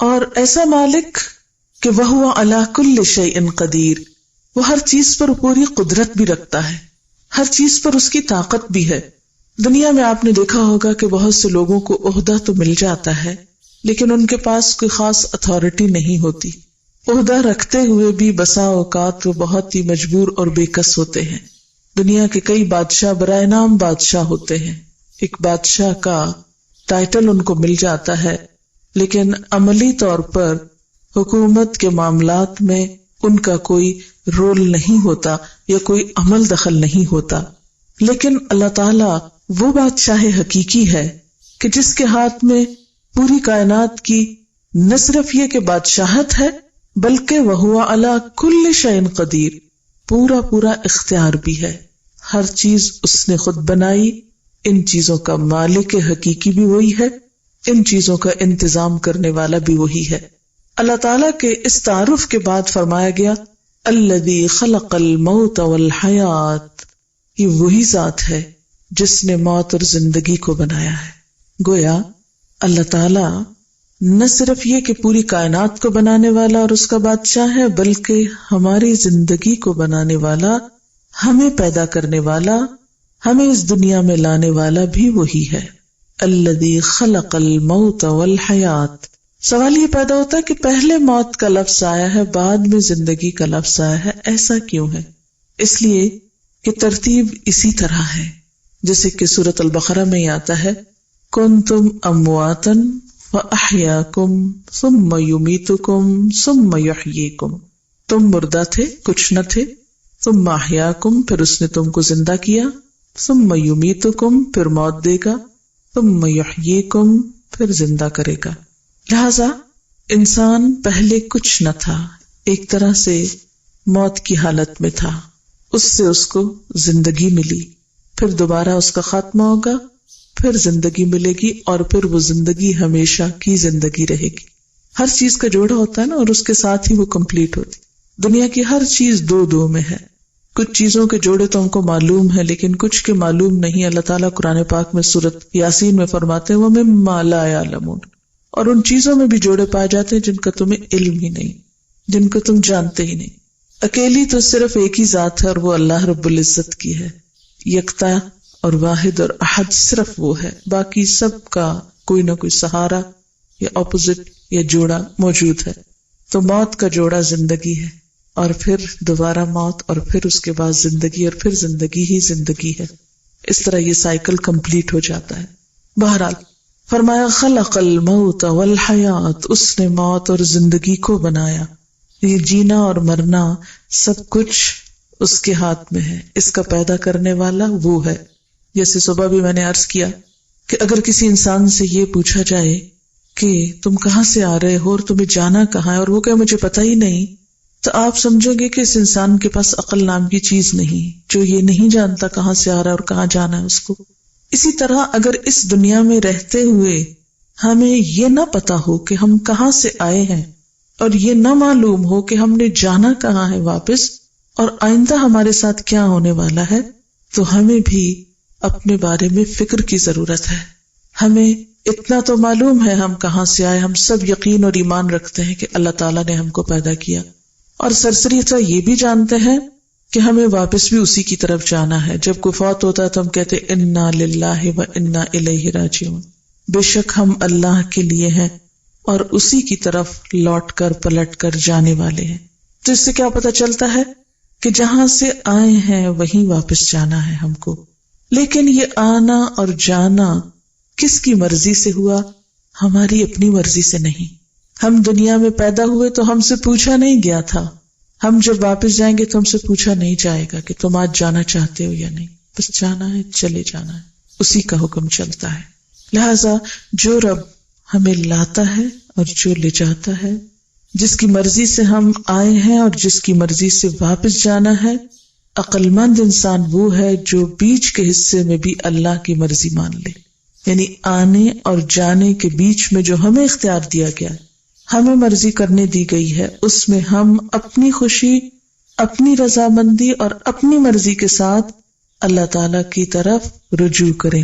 اور ایسا مالک کہ وہو علی کل شیء قدیر، وہ ہر چیز پر پوری قدرت بھی رکھتا ہے، ہر چیز پر اس کی طاقت بھی ہے۔ دنیا میں آپ نے دیکھا ہوگا کہ بہت سے لوگوں کو عہدہ تو مل جاتا ہے لیکن ان کے پاس کوئی خاص اتھارٹی نہیں ہوتی، عہدہ رکھتے ہوئے بھی بسا اوقات وہ بہت ہی مجبور اور بے کس ہوتے ہیں۔ دنیا کے کئی بادشاہ برائے نام بادشاہ ہوتے ہیں، ایک بادشاہ کا ٹائٹل ان کو مل جاتا ہے لیکن عملی طور پر حکومت کے معاملات میں ان کا کوئی رول نہیں ہوتا یا کوئی عمل دخل نہیں ہوتا۔ لیکن اللہ تعالیٰ وہ بادشاہ حقیقی ہے کہ جس کے ہاتھ میں پوری کائنات کی نہ صرف یہ کہ بادشاہت ہے بلکہ وہو علی کل شیء قدیر، پورا اختیار بھی ہے، ہر چیز اس نے خود بنائی، ان چیزوں کا مالک حقیقی بھی وہی ہے، ان چیزوں کا انتظام کرنے والا بھی وہی ہے۔ اللہ تعالیٰ کے اس تعارف کے بعد فرمایا گیا الذی خلق الموت والحیات، یہ وہی ذات ہے جس نے موت اور زندگی کو بنایا ہے۔ گویا اللہ تعالیٰ نہ صرف یہ کہ پوری کائنات کو بنانے والا اور اس کا بادشاہ ہے بلکہ ہماری زندگی کو بنانے والا، ہمیں پیدا کرنے والا، ہمیں اس دنیا میں لانے والا بھی وہی ہے۔ الذی خلق الموت والحیات، سوال یہ پیدا ہوتا ہے کہ پہلے موت کا لفظ آیا ہے بعد میں زندگی کا لفظ آیا ہے، ایسا کیوں ہے؟ اس لیے کہ ترتیب اسی طرح ہے جیسے کہ سورۃ البقرہ میں آتا ہے کنتم امواتا فاحیاکم ثم یمیتکم ثم یحییکم، تم مردہ تھے، کچھ نہ تھے، ثم احیاکم، پھر اس نے تم کو زندہ کیا، ثم یمیتکم، پھر موت دے گا، ثم یحییکم، پھر زندہ کرے گا۔ لہذا انسان پہلے کچھ نہ تھا، ایک طرح سے موت کی حالت میں تھا، اس سے اس کو زندگی ملی، پھر دوبارہ اس کا خاتمہ ہوگا، پھر زندگی ملے گی اور پھر وہ زندگی ہمیشہ کی زندگی رہے گی۔ ہر چیز کا جوڑا ہوتا ہے نا، اور اس کے ساتھ ہی وہ کمپلیٹ ہوتی۔ دنیا کی ہر چیز دو میں ہے، کچھ چیزوں کے جوڑے تو ہم کو معلوم ہے لیکن کچھ کے معلوم نہیں۔ اللہ تعالیٰ قرآن پاک میں سورۃ یاسین میں فرماتے ہیں وَمِمَّا لَا يَعْلَمُونَ، اور ان چیزوں میں بھی جوڑے پائے جاتے ہیں جن کا تمہیں علم ہی نہیں، جن کو تم جانتے ہی نہیں۔ اکیلی تو صرف ایک ہی ذات ہے اور وہ اللہ رب العزت کی ہے، یکتا اور واحد اور احد صرف وہ ہے، باقی سب کا کوئی نہ کوئی سہارا یا اپوزٹ یا جوڑا موجود ہے۔ تو موت کا جوڑا زندگی ہے، اور پھر دوبارہ موت، اور پھر اس کے بعد زندگی، اور پھر زندگی ہی زندگی ہے۔ اس طرح یہ سائیکل کمپلیٹ ہو جاتا ہے۔ بہرحال فرمایا خلق الموت والحیات، اس نے موت اور زندگی کو بنایا۔ یہ جینا اور مرنا سب کچھ اس کے ہاتھ میں ہے، اس کا پیدا کرنے والا وہ ہے۔ جیسے صبح بھی میں نے عرض کیا کہ اگر کسی انسان سے یہ پوچھا جائے کہ تم کہاں سے آ رہے ہو اور تمہیں جانا کہاں ہے، اور وہ کہ مجھے پتہ ہی نہیں، تو آپ سمجھو گے کہ اس انسان کے پاس عقل نام کی چیز نہیں، جو یہ نہیں جانتا کہاں سے آ رہا ہے اور کہاں جانا ہے اس کو۔ اسی طرح اگر اس دنیا میں رہتے ہوئے ہمیں یہ نہ پتا ہو کہ ہم کہاں سے آئے ہیں، اور یہ نہ معلوم ہو کہ ہم نے جانا کہاں ہے واپس، اور آئندہ ہمارے ساتھ کیا ہونے والا ہے، تو ہمیں بھی اپنے بارے میں فکر کی ضرورت ہے۔ ہمیں اتنا تو معلوم ہے ہم کہاں سے آئے، ہم سب یقین اور ایمان رکھتے ہیں کہ اللہ تعالیٰ نے ہم کو پیدا کیا، اور سرسری طرح یہ بھی جانتے ہیں کہ ہمیں واپس بھی اسی کی طرف جانا ہے۔ جب کوئی فوت ہوتا ہے تو ہم کہتے ہیں انا للہ و انا الیہ راجعون، بے شک ہم اللہ کے لیے ہیں اور اسی کی طرف لوٹ کر پلٹ کر جانے والے ہیں۔ تو اس سے کیا پتہ چلتا ہے کہ جہاں سے آئے ہیں وہیں واپس جانا ہے ہم کو۔ لیکن یہ آنا اور جانا کس کی مرضی سے ہوا؟ ہماری اپنی مرضی سے نہیں۔ ہم دنیا میں پیدا ہوئے تو ہم سے پوچھا نہیں گیا تھا، ہم جب واپس جائیں گے تو ہم سے پوچھا نہیں جائے گا کہ تم آج جانا چاہتے ہو یا نہیں، بس جانا ہے، چلے جانا ہے، اسی کا حکم چلتا ہے۔ لہذا جو رب ہمیں لاتا ہے اور جو لے جاتا ہے، جس کی مرضی سے ہم آئے ہیں اور جس کی مرضی سے واپس جانا ہے، عقل مند انسان وہ ہے جو بیچ کے حصے میں بھی اللہ کی مرضی مان لے۔ یعنی آنے اور جانے کے بیچ میں جو ہمیں اختیار دیا گیا ہے، ہمیں مرضی کرنے دی گئی ہے، اس میں ہم اپنی خوشی، اپنی رضامندی اور اپنی مرضی کے ساتھ اللہ تعالی کی طرف رجوع کریں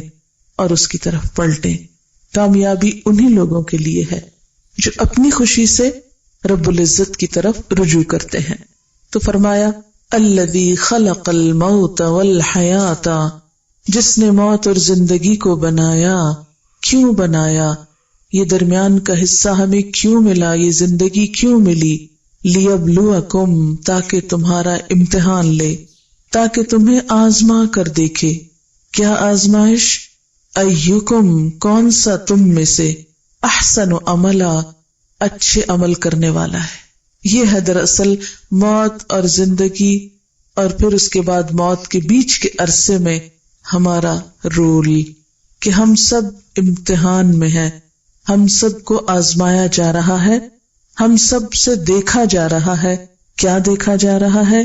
اور اس کی طرف پلٹیں۔ کامیابی انہی لوگوں کے لیے ہے جو اپنی خوشی سے رب العزت کی طرف رجوع کرتے ہیں. تو فرمایا الذی خلق الموت والحیات، جس نے موت اور زندگی کو بنایا. کیوں بنایا؟ یہ درمیان کا حصہ ہمیں کیوں ملا، یہ زندگی کیوں ملی؟ لیبلوکم، تاکہ تمہارا امتحان لے، تاکہ تمہیں آزما کر دیکھے. کیا آزمائش؟ ایکم، کون سا تم میں سے، احسن عملا، اچھے عمل کرنے والا ہے. یہ ہے دراصل موت اور زندگی اور پھر اس کے بعد موت کے بیچ کے عرصے میں ہمارا رول، کہ ہم سب امتحان میں ہیں، ہم سب کو آزمایا جا رہا ہے، ہم سب سے دیکھا جا رہا ہے. کیا دیکھا جا رہا ہے؟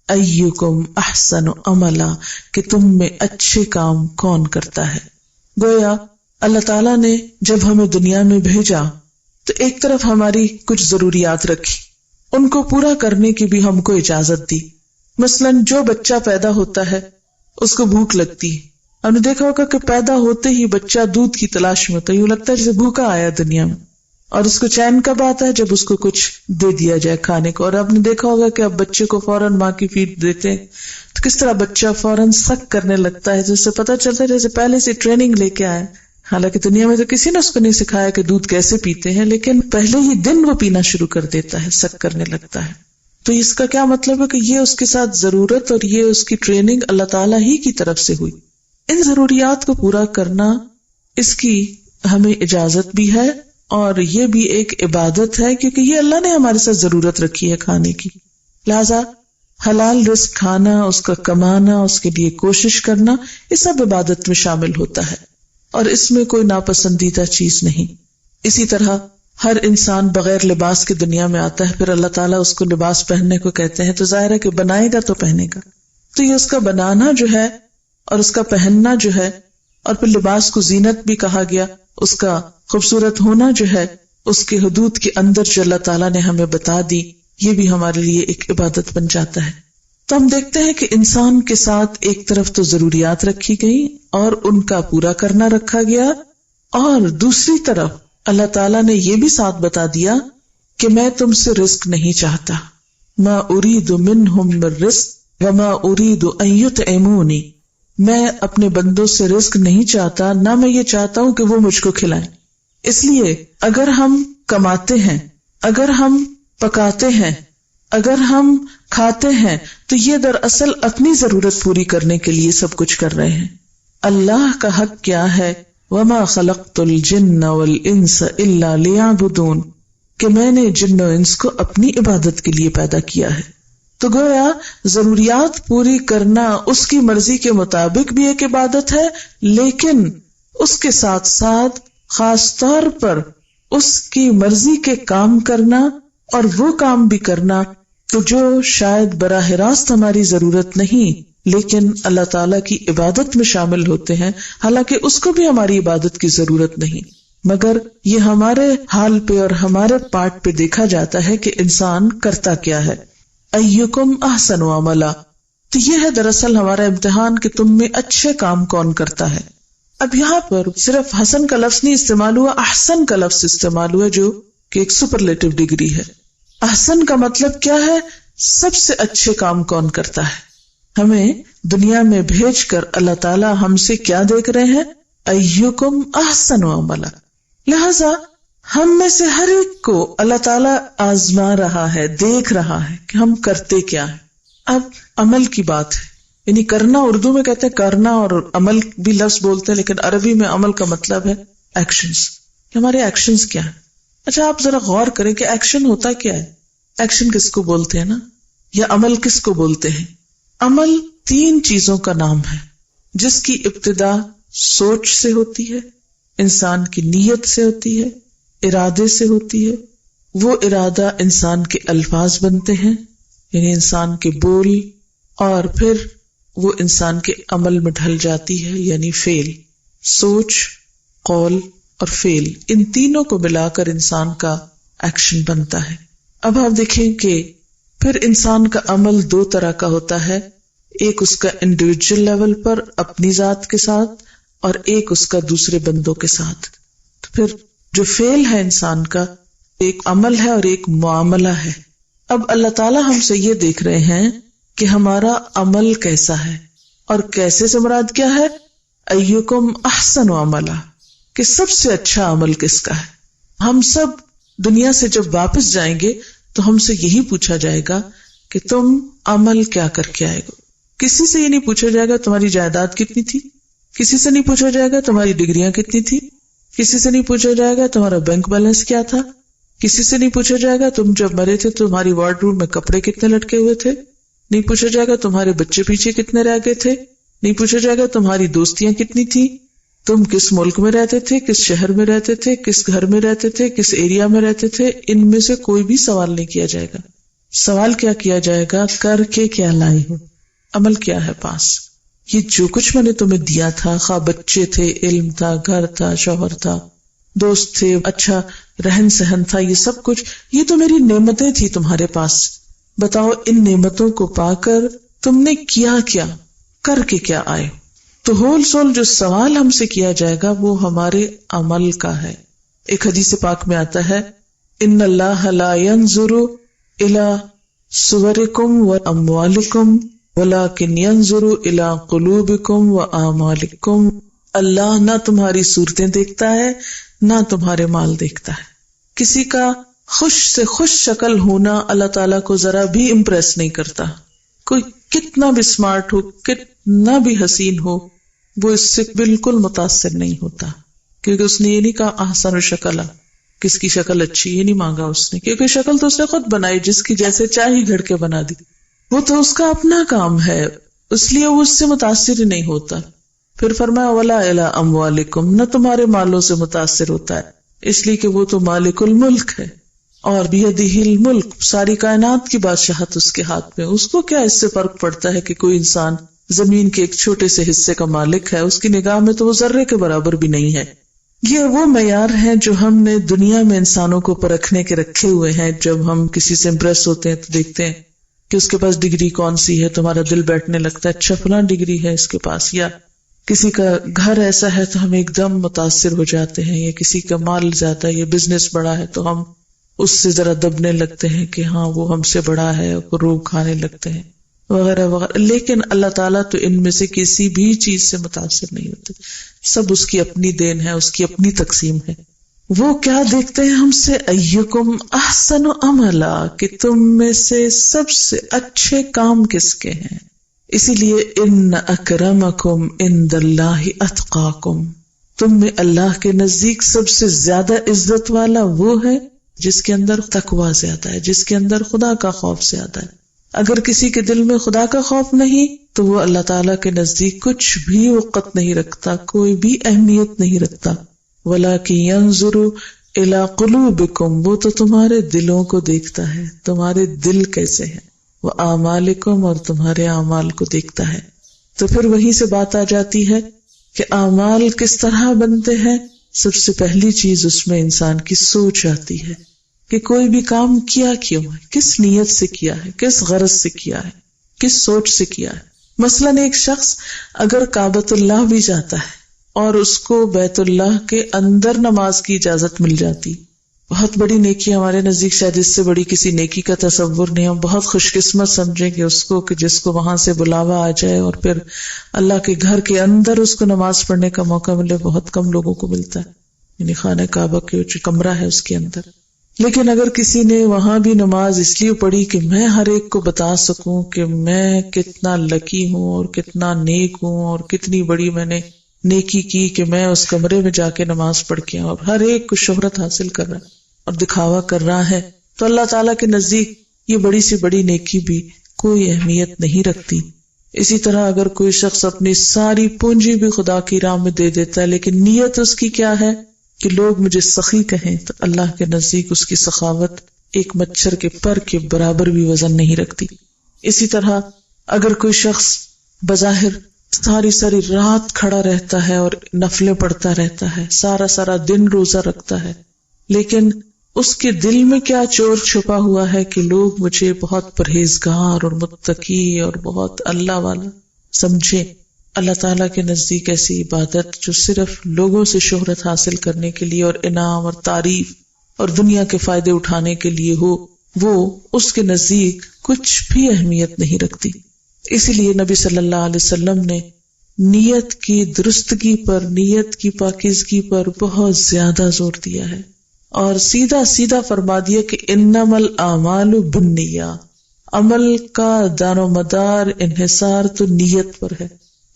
ایکم احسن عملا، کہ تم میں اچھے کام کون کرتا ہے. گویا اللہ تعالیٰ نے جب ہمیں دنیا میں بھیجا تو ایک طرف ہماری کچھ ضروریات رکھی، ان کو پورا کرنے کی بھی ہم کو اجازت دی. مثلاً جو بچہ پیدا ہوتا ہے اس کو بھوک لگتی ہے. ہم نے دیکھا ہوگا کہ پیدا ہوتے ہی بچہ دودھ کی تلاش میں ہوتا ہے، یوں لگتا ہے جیسے بھوکا آیا دنیا میں. اور اس کو چین کب آتا ہے؟ جب اس کو کچھ دے دیا جائے کھانے کو. اور آپ نے دیکھا ہوگا کہ اب بچے کو فوراً ماں کی فیڈ دیتے ہیں تو کس طرح بچہ فوراً سک کرنے لگتا ہے، جس سے پتہ چلتا ہے جیسے پہلے سے ٹریننگ لے کے آئے. حالانکہ دنیا میں تو کسی نے اس کو نہیں سکھایا کہ دودھ کیسے پیتے ہیں، لیکن پہلے ہی دن وہ پینا شروع کر دیتا ہے، سک کرنے لگتا ہے. تو اس کا کیا مطلب ہے کہ یہ اس کے ساتھ ضرورت اور یہ اس کی ٹریننگ اللہ تعالیٰ ہی کی طرف سے ہوئی. ان ضروریات کو پورا کرنا، اس کی ہمیں اجازت بھی ہے اور یہ بھی ایک عبادت ہے، کیونکہ یہ اللہ نے ہمارے ساتھ ضرورت رکھی ہے کھانے کی. لہذا حلال رزق کھانا، اس کا کمانا، اس کے لیے کوشش کرنا، یہ سب عبادت میں شامل ہوتا ہے اور اس میں کوئی ناپسندیدہ چیز نہیں. اسی طرح ہر انسان بغیر لباس کے دنیا میں آتا ہے، پھر اللہ تعالیٰ اس کو لباس پہننے کو کہتے ہیں، تو ظاہر ہے کہ بنائے گا تو پہنے گا. تو یہ اس کا بنانا جو ہے اور اس کا پہننا جو ہے، اور پھر لباس کو زینت بھی کہا گیا، اس کا خوبصورت ہونا جو ہے اس کے حدود کے اندر جو اللہ تعالیٰ نے ہمیں بتا دی، یہ بھی ہمارے لیے ایک عبادت بن جاتا ہے. تو ہم دیکھتے ہیں کہ انسان کے ساتھ ایک طرف تو ضروریات رکھی گئی اور ان کا پورا کرنا رکھا گیا، اور دوسری طرف اللہ تعالیٰ نے یہ بھی ساتھ بتا دیا کہ میں تم سے رزق نہیں چاہتا. ما اريد منهم من رزق وما اريد ان يطعموني، میں اپنے بندوں سے رزق نہیں چاہتا، نہ میں یہ چاہتا ہوں کہ وہ مجھ کو کھلائیں. اس لیے اگر ہم کماتے ہیں، اگر ہم پکاتے ہیں، اگر ہم کھاتے ہیں، تو یہ دراصل اپنی ضرورت پوری کرنے کے لیے سب کچھ کر رہے ہیں. اللہ کا حق کیا ہے؟ وما خلقت الجن والانس الا لیعبدون، کہ میں نے جن و انس کو اپنی عبادت کے لیے پیدا کیا ہے. تو گویا ضروریات پوری کرنا اس کی مرضی کے مطابق بھی ایک عبادت ہے، لیکن اس کے ساتھ ساتھ خاص طور پر اس کی مرضی کے کام کرنا اور وہ کام بھی کرنا تو جو شاید براہ راست ہماری ضرورت نہیں لیکن اللہ تعالیٰ کی عبادت میں شامل ہوتے ہیں، حالانکہ اس کو بھی ہماری عبادت کی ضرورت نہیں، مگر یہ ہمارے حال پہ اور ہمارے پارٹ پہ دیکھا جاتا ہے کہ انسان کرتا کیا ہے. ایکم احسن عملا، تو یہ ہے دراصل ہمارا امتحان کہ تم میں اچھے کام کون کرتا ہے. اب یہاں پر صرف حسن کا لفظ نہیں استعمال ہوا، احسن کا لفظ استعمال ہوا، جو کہ ایک سپرلیٹو ڈگری ہے. احسن کا مطلب کیا ہے؟ سب سے اچھے کام کون کرتا ہے. ہمیں دنیا میں بھیج کر اللہ تعالیٰ ہم سے کیا دیکھ رہے ہیں؟ ایکم احسن عملا. لہذا ہم میں سے ہر ایک کو اللہ تعالیٰ آزما رہا ہے، دیکھ رہا ہے کہ ہم کرتے کیا ہیں. اب عمل کی بات ہے، یعنی کرنا، اردو میں کہتے ہیں کرنا اور عمل بھی لفظ بولتے ہیں، لیکن عربی میں عمل کا مطلب ہے ایکشنز، کہ ہمارے ایکشنز کیا ہیں. اچھا آپ ذرا غور کریں کہ ایکشن ہوتا کیا ہے؟ ایکشن کس کو بولتے ہیں نا، یا عمل کس کو بولتے ہیں؟ عمل 3 چیزوں کا نام ہے جس کی ابتدا سوچ سے ہوتی ہے، انسان کی نیت سے ہوتی ہے، ارادے سے ہوتی ہے. وہ ارادہ انسان کے الفاظ بنتے ہیں، یعنی انسان کے بول، اور پھر وہ انسان کے عمل میں ڈھل جاتی ہے، یعنی فعل. سوچ، قول اور فعل، ان تینوں کو ملا کر انسان کا ایکشن بنتا ہے. اب آپ دیکھیں کہ پھر انسان کا عمل 2 طرح کا ہوتا ہے، ایک اس کا انڈیویجول لیول پر اپنی ذات کے ساتھ، اور ایک اس کا دوسرے بندوں کے ساتھ. تو پھر جو فعل ہے انسان کا، ایک عمل ہے اور ایک معاملہ ہے. اب اللہ تعالیٰ ہم سے یہ دیکھ رہے ہیں کہ ہمارا عمل کیسا ہے، اور کیسے سے مراد کیا ہے؟ ایکم احسن عملا، کہ سب سے اچھا عمل کس کا ہے. ہم سب دنیا سے جب واپس جائیں گے تو ہم سے یہی پوچھا جائے گا کہ تم عمل کیا کر کے آئے گو. کسی سے یہ نہیں پوچھا جائے گا تمہاری جائیداد کتنی تھی، کسی سے نہیں پوچھا جائے گا تمہاری ڈگریاں کتنی تھی، کسی سے نہیں پوچھا جائے گا تمہارا بینک بیلنس کیا تھا، کسی سے نہیں پوچھا جائے گا تم جب مرے تھے تمہاری وارڈ روم میں کپڑے کتنے لٹکے ہوئے تھے، نہیں پوچھا جائے گا تمہارے بچے پیچھے کتنے رہ گئے تھے، نہیں پوچھا جائے گا تمہاری دوستیاں کتنی تھی، تم کس ملک میں رہتے تھے، کس شہر میں رہتے تھے، کس گھر میں رہتے تھے، کس ایریا میں رہتے تھے. ان میں سے کوئی بھی سوال نہیں کیا جائے گا. سوال کیا کیا جائے گا؟ کر کے کیا لائے ہو، عمل کیا ہے پاس. یہ جو کچھ میں نے تمہیں دیا تھا، خواہ بچے تھے، علم تھا، گھر تھا، شوہر تھا، دوست تھے، اچھا رہن سہن تھا، یہ سب کچھ، یہ تو میری نعمتیں تھی تمہارے پاس. بتاؤ ان نعمتوں کو پا کر تم نے کیا کیا، کر کے کیا آئے. تو ہول سول جو سوال ہم سے کیا جائے گا وہ ہمارے عمل کا ہے. ایک حدیث پاک میں آتا ہے ان اللہ لا ينظر الى صورکم واموالکم ولکن ينظر الى قلوبکم واعمالکم. اللہ نہ تمہاری صورتیں دیکھتا ہے نہ تمہارے مال دیکھتا ہے. کسی کا خوش سے خوش شکل ہونا اللہ تعالیٰ کو ذرا بھی امپریس نہیں کرتا. کوئی کتنا بھی اسمارٹ ہو، کتنا بھی حسین ہو، وہ اس سے بالکل متاثر نہیں ہوتا، کیونکہ اس نے یہ نہیں کہا احسن شکل، کس کی شکل اچھی، یہ نہیں مانگا اس نے، کیونکہ شکل تو اس نے خود بنائی، جس کی جیسے چاہی گھڑ کے بنا دی. وہ تو اس کا اپنا کام ہے، اس لیے وہ اس سے متاثر ہی نہیں ہوتا. پھر فرمایا ولا الی اموالکم، نہ تمہارے مالوں سے متاثر ہوتا ہے، اس لیے کہ وہ تو مالک الملک ہے، اور بیدہ الملک، ساری کائنات کی بادشاہت اس کے ہاتھ میں. اس کو کیا اس سے فرق پڑتا ہے کہ کوئی انسان زمین کے ایک چھوٹے سے حصے کا مالک ہے؟ اس کی نگاہ میں تو وہ ذرے کے برابر بھی نہیں ہے. یہ وہ معیار ہیں جو ہم نے دنیا میں انسانوں کو پرکھنے کے رکھے ہوئے ہیں. جب ہم کسی سے امپریس ہوتے ہیں تو دیکھتے ہیں کہ اس کے پاس ڈگری کون سی ہے، تمہارا دل بیٹھنے لگتا ہے اچھا فلاں ڈگری ہے اس کے پاس، یا کسی کا گھر ایسا ہے تو ہم ایک دم متاثر ہو جاتے ہیں، یا کسی کا مال زیادہ ہے، یہ بزنس بڑا ہے تو ہم اس سے ذرا دبنے لگتے ہیں کہ ہاں وہ ہم سے بڑا ہے، روب کھانے لگتے ہیں وغیرہ وغیرہ. لیکن اللہ تعالیٰ تو ان میں سے کسی بھی چیز سے متاثر نہیں ہوتے. سب اس کی اپنی دین ہے، اس کی اپنی تقسیم ہے. وہ کیا دیکھتے ہیں ہم سے؟ ایکم احسن عملا، کہ تم میں سے سب سے اچھے کام کس کے ہیں. اسی لیے ان اکرمکم عند اللہ اتقاکم، تم میں اللہ کے نزدیک سب سے زیادہ عزت والا وہ ہے جس کے اندر تقوی زیادہ ہے، جس کے اندر خدا کا خوف زیادہ ہے. اگر کسی کے دل میں خدا کا خوف نہیں تو وہ اللہ تعالیٰ کے نزدیک کچھ بھی وقت نہیں رکھتا، کوئی بھی اہمیت نہیں رکھتا. وَلَٰكِن يَنظُرُ إِلَىٰ قُلُوبِكُمْ، وہ تو تمہارے دلوں کو دیکھتا ہے، تمہارے دل کیسے ہیں. وَأَعْمَالِكُمْ، اور تمہارے اعمال کو دیکھتا ہے. تو پھر وہیں سے بات آ جاتی ہے کہ اعمال کس طرح بنتے ہیں. سب سے پہلی چیز اس میں انسان کی سوچ آتی ہے کہ کوئی بھی کام کیا کیوں ہے، کس نیت سے کیا ہے، کس غرض سے کیا ہے، کس سوچ سے کیا ہے. مثلاً ایک شخص اگر کعبۃ اللہ بھی جاتا ہے اور اس کو بیت اللہ کے اندر نماز کی اجازت مل جاتی، بہت بڑی نیکی. ہمارے نزدیک شاید اس سے بڑی کسی نیکی کا تصور نہیں. ہم بہت خوش قسمت سمجھیں گے اس کو کہ جس کو وہاں سے بلاوا آ جائے اور پھر اللہ کے گھر کے اندر اس کو نماز پڑھنے کا موقع ملے. بہت کم لوگوں کو ملتا ہے، یعنی خانہ کعبہ کے جو کمرہ ہے اس کے اندر. لیکن اگر کسی نے وہاں بھی نماز اس لیے پڑھی کہ میں ہر ایک کو بتا سکوں کہ میں کتنا لکی ہوں اور کتنا نیک ہوں اور کتنی بڑی میں نے نیکی کی کہ میں اس کمرے میں جا کے نماز پڑھ کے اور ہر ایک کو شہرت حاصل کر رہا ہے اور دکھاوا کر رہا ہے، تو اللہ تعالیٰ کے نزدیک یہ بڑی سی بڑی نیکی بھی کوئی اہمیت نہیں رکھتی. اسی طرح اگر کوئی شخص اپنی ساری پونجی بھی خدا کی راہ میں دے دیتا ہے لیکن نیت اس کی کیا ہے کہ لوگ مجھے سخی کہیں، تو اللہ کے نزدیک اس کی سخاوت ایک مچھر کے پر کے برابر بھی وزن نہیں رکھتی. اسی طرح اگر کوئی شخص بظاہر ساری رات کھڑا رہتا ہے اور نفلیں پڑھتا رہتا ہے، سارا دن روزہ رکھتا ہے، لیکن اس کے دل میں کیا چور چھپا ہوا ہے کہ لوگ مجھے بہت پرہیزگار اور متقی اور بہت اللہ والا سمجھے. اللہ تعالیٰ کے نزدیک ایسی عبادت جو صرف لوگوں سے شہرت حاصل کرنے کے لیے اور انعام اور تعریف اور دنیا کے فائدے اٹھانے کے لیے ہو، وہ اس کے نزدیک کچھ بھی اہمیت نہیں رکھتی. اسی لیے نبی صلی اللہ علیہ وسلم نے نیت کی درستگی پر، نیت کی پاکیزگی پر بہت زیادہ زور دیا ہے، اور سیدھا سیدھا فرما دیا کہ انما الاعمال بالنیات، عمل کا دار و مدار انحصار تو نیت پر ہے.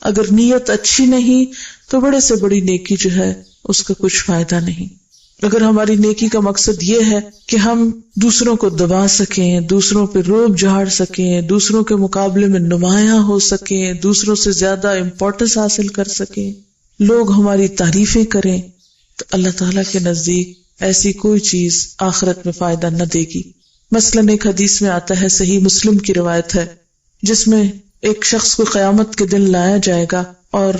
اگر نیت اچھی نہیں تو بڑے سے بڑی نیکی جو ہے اس کا کچھ فائدہ نہیں. اگر ہماری نیکی کا مقصد یہ ہے کہ ہم دوسروں کو دبا سکیں، دوسروں پہ روب جھاڑ سکیں، دوسروں کے مقابلے میں نمایاں ہو سکیں، دوسروں سے زیادہ امپورٹنس حاصل کر سکیں، لوگ ہماری تعریفیں کریں، تو اللہ تعالیٰ کے نزدیک ایسی کوئی چیز آخرت میں فائدہ نہ دے گی. مثلاً ایک حدیث میں آتا ہے، صحیح مسلم کی روایت ہے، جس میں ایک شخص کو قیامت کے دن لایا جائے گا اور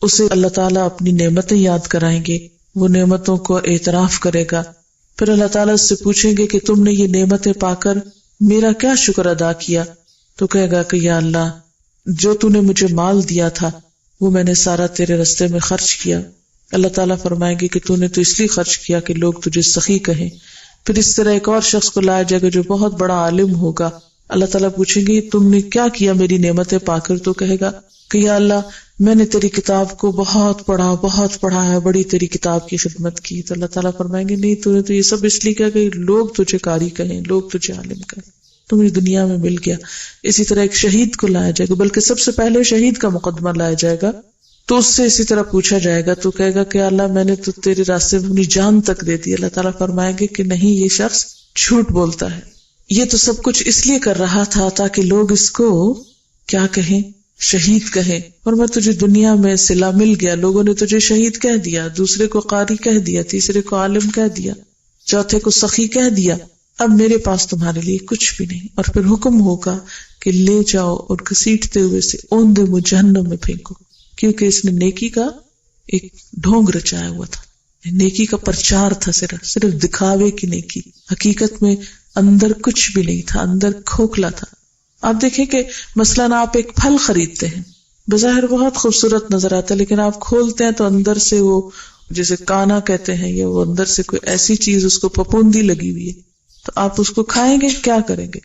اسے اللہ تعالیٰ اپنی نعمتیں یاد کرائیں گے، وہ نعمتوں کو اعتراف کرے گا. پھر اللہ تعالیٰ اس سے پوچھیں گے کہ تم نے یہ نعمتیں پا کر میرا کیا شکر ادا کیا؟ تو کہے گا کہ یا اللہ، جو تو نے مجھے مال دیا تھا وہ میں نے سارا تیرے رستے میں خرچ کیا. اللہ تعالیٰ فرمائیں گے کہ تو نے تو اس لیے خرچ کیا کہ لوگ تجھے سخی کہیں. پھر اس طرح ایک اور شخص کو لایا جائے گا جو بہت بڑا عالم ہوگا. اللہ تعالیٰ پوچھیں گے تم نے کیا کیا میری نعمتیں پا کر؟ تو کہے گا کہ یا اللہ، میں نے تیری کتاب کو بہت پڑھا ہے، بڑی تیری کتاب کی خدمت کی. تو اللہ تعالیٰ فرمائیں گے نہیں، تو نے تو یہ سب اس لیے کیا کہ لوگ تجھے قاری کہیں، لوگ تجھے عالم کہیں، تو مجھے دنیا میں مل گیا. اسی طرح ایک شہید کو لایا جائے گا، بلکہ سب سے پہلے شہید کا مقدمہ لایا جائے گا، تو اس سے اسی طرح پوچھا جائے گا. تو کہے گا کہ اللہ، میں نے تو تیرے راستے میں اپنی جان تک دے دی. اللہ تعالیٰ فرمائیں گے کہ نہیں، یہ شخص جھوٹ بولتا ہے، یہ تو سب کچھ اس لیے کر رہا تھا تاکہ لوگ اس کو کیا کہیں، شہید کہیں. اور میں تجھے دنیا میں صلہ مل گیا، لوگوں نے تجھے شہید کہہ دیا، دوسرے کو قاری کہہ دیا، تیسرے کو عالم کہہ دیا، چوتھے کو سخی کہہ دیا. اب میرے پاس تمہارے لیے کچھ بھی نہیں. اور پھر حکم ہوگا کہ لے جاؤ اور گھسیٹتے ہوئے سے اوندے منہ جہنم میں پھینکو، کیونکہ اس نے نیکی کا ایک ڈھونگ رچایا ہوا تھا، نیکی کا پرچار تھا، صرف دکھاوے کی نیکی. حقیقت میں اندر کچھ بھی نہیں تھا، اندر کھوکھلا تھا. آپ دیکھیں کہ مثلاً آپ ایک پھل خریدتے ہیں، بظاہر بہت خوبصورت نظر آتا ہے، لیکن آپ کھولتے ہیں تو اندر سے وہ جیسے کانا کہتے ہیں، یا وہ اندر سے کوئی ایسی چیز اس کو پپوندی لگی ہوئی ہے، تو آپ اس کو کھائیں گے، کیا کریں گے؟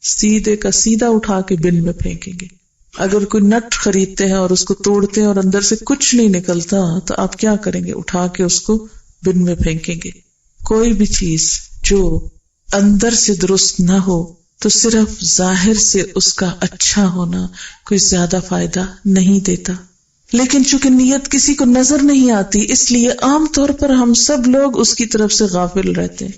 سیدھے کا سیدھا اٹھا کے بن میں پھینکیں گے. اگر کوئی نٹ خریدتے ہیں اور اس کو توڑتے ہیں اور اندر سے کچھ نہیں نکلتا، تو آپ کیا کریں گے؟ اٹھا کے اس کو بن میں پھینکیں گے. کوئی بھی چیز جو اندر سے درست نہ ہو تو صرف ظاہر سے اس کا اچھا ہونا کوئی زیادہ فائدہ نہیں دیتا. لیکن چونکہ نیت کسی کو نظر نہیں آتی، اس لیے عام طور پر ہم سب لوگ اس کی طرف سے غافل رہتے ہیں.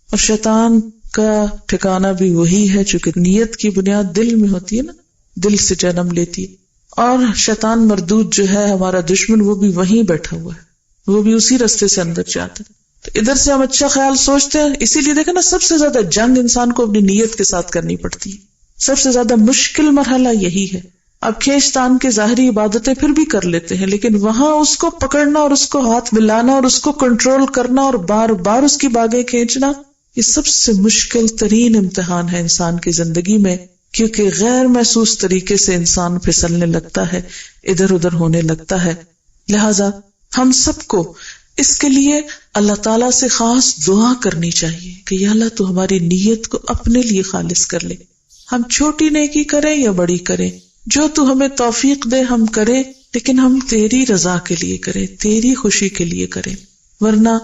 اور شیطان کا ٹھکانہ بھی وہی ہے، چونکہ نیت کی بنیاد دل میں ہوتی ہے نا، دل سے جنم لیتی ہے. اور شیطان مردود جو ہے ہمارا دشمن، وہ بھی وہیں بیٹھا ہوا ہے، وہ بھی اسی رستے سے اندر جاتا ہے. تو ادھر سے ہم اچھا خیال سوچتے ہیں. اسی لیے دیکھیں نا، سب سے زیادہ جنگ انسان کو اپنی نیت کے ساتھ کرنی پڑتی ہے. سب سے زیادہ مشکل مرحلہ یہی ہے. اب کھینچ تان کے ظاہری عبادتیں پھر بھی کر لیتے ہیں، لیکن وہاں اس کو پکڑنا اور اس کو ہاتھ ملانا اور اس کو کنٹرول کرنا اور بار بار اس کی باگیں کھینچنا، یہ سب سے مشکل ترین امتحان ہے انسان کی زندگی میں. کیونکہ غیر محسوس طریقے سے انسان پھسلنے لگتا ہے، ادھر ادھر ہونے لگتا ہے. لہذا ہم سب کو اس کے لیے اللہ تعالیٰ سے خاص دعا کرنی چاہیے کہ یا اللہ، تو ہماری نیت کو اپنے لیے خالص کر لے. ہم چھوٹی نیکی کریں یا بڑی کریں، جو تو ہمیں توفیق دے ہم کریں، لیکن ہم تیری رضا کے لیے کریں، تیری خوشی کے لیے کریں. ورنہ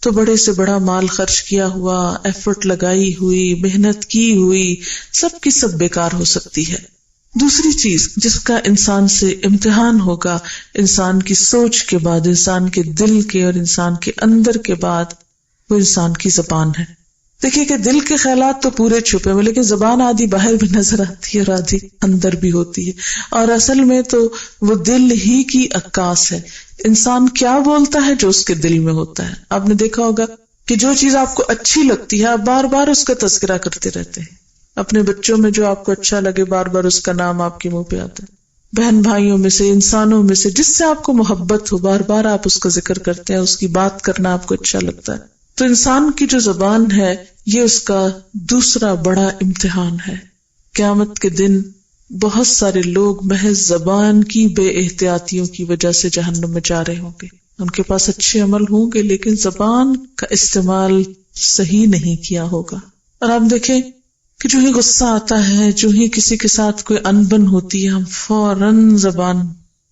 تو بڑے سے بڑا مال خرچ کیا ہوا، ایفرٹ لگائی ہوئی، محنت کی ہوئی، سب کی سب بیکار ہو سکتی ہے. دوسری چیز جس کا انسان سے امتحان ہوگا، انسان کی سوچ کے بعد، انسان کے دل کے اور انسان کے اندر کے بعد، وہ انسان کی زبان ہے. دیکھیے کہ دل کے خیالات تو پورے چھپے ہوئے، لیکن زبان آدھی باہر بھی نظر آتی ہے اور آدھی اندر بھی ہوتی ہے. اور اصل میں تو وہ دل ہی کی عکاس ہے. انسان کیا بولتا ہے جو اس کے دل میں ہوتا ہے. آپ نے دیکھا ہوگا کہ جو چیز آپ کو اچھی لگتی ہے، آپ بار بار اس کا تذکرہ کرتے رہتے ہیں. اپنے بچوں میں جو آپ کو اچھا لگے، بار بار اس کا نام آپ کے منہ پہ آتا ہے. بہن بھائیوں میں سے، انسانوں میں سے جس سے آپ کو محبت ہو، بار بار آپ اس کا ذکر کرتے ہیں، اس کی بات کرنا آپ کو اچھا لگتا ہے. تو انسان کی جو زبان ہے، یہ اس کا دوسرا بڑا امتحان ہے. قیامت کے دن بہت سارے لوگ محض زبان کی بے احتیاطیوں کی وجہ سے جہنم میں جا رہے ہوں گے. ان کے پاس اچھے عمل ہوں گے، لیکن زبان کا استعمال صحیح نہیں کیا ہوگا. اور آپ دیکھیں کہ جو ہی غصہ آتا ہے، جو ہی کسی کے ساتھ کوئی انبن ہوتی ہے، ہم فوراً زبان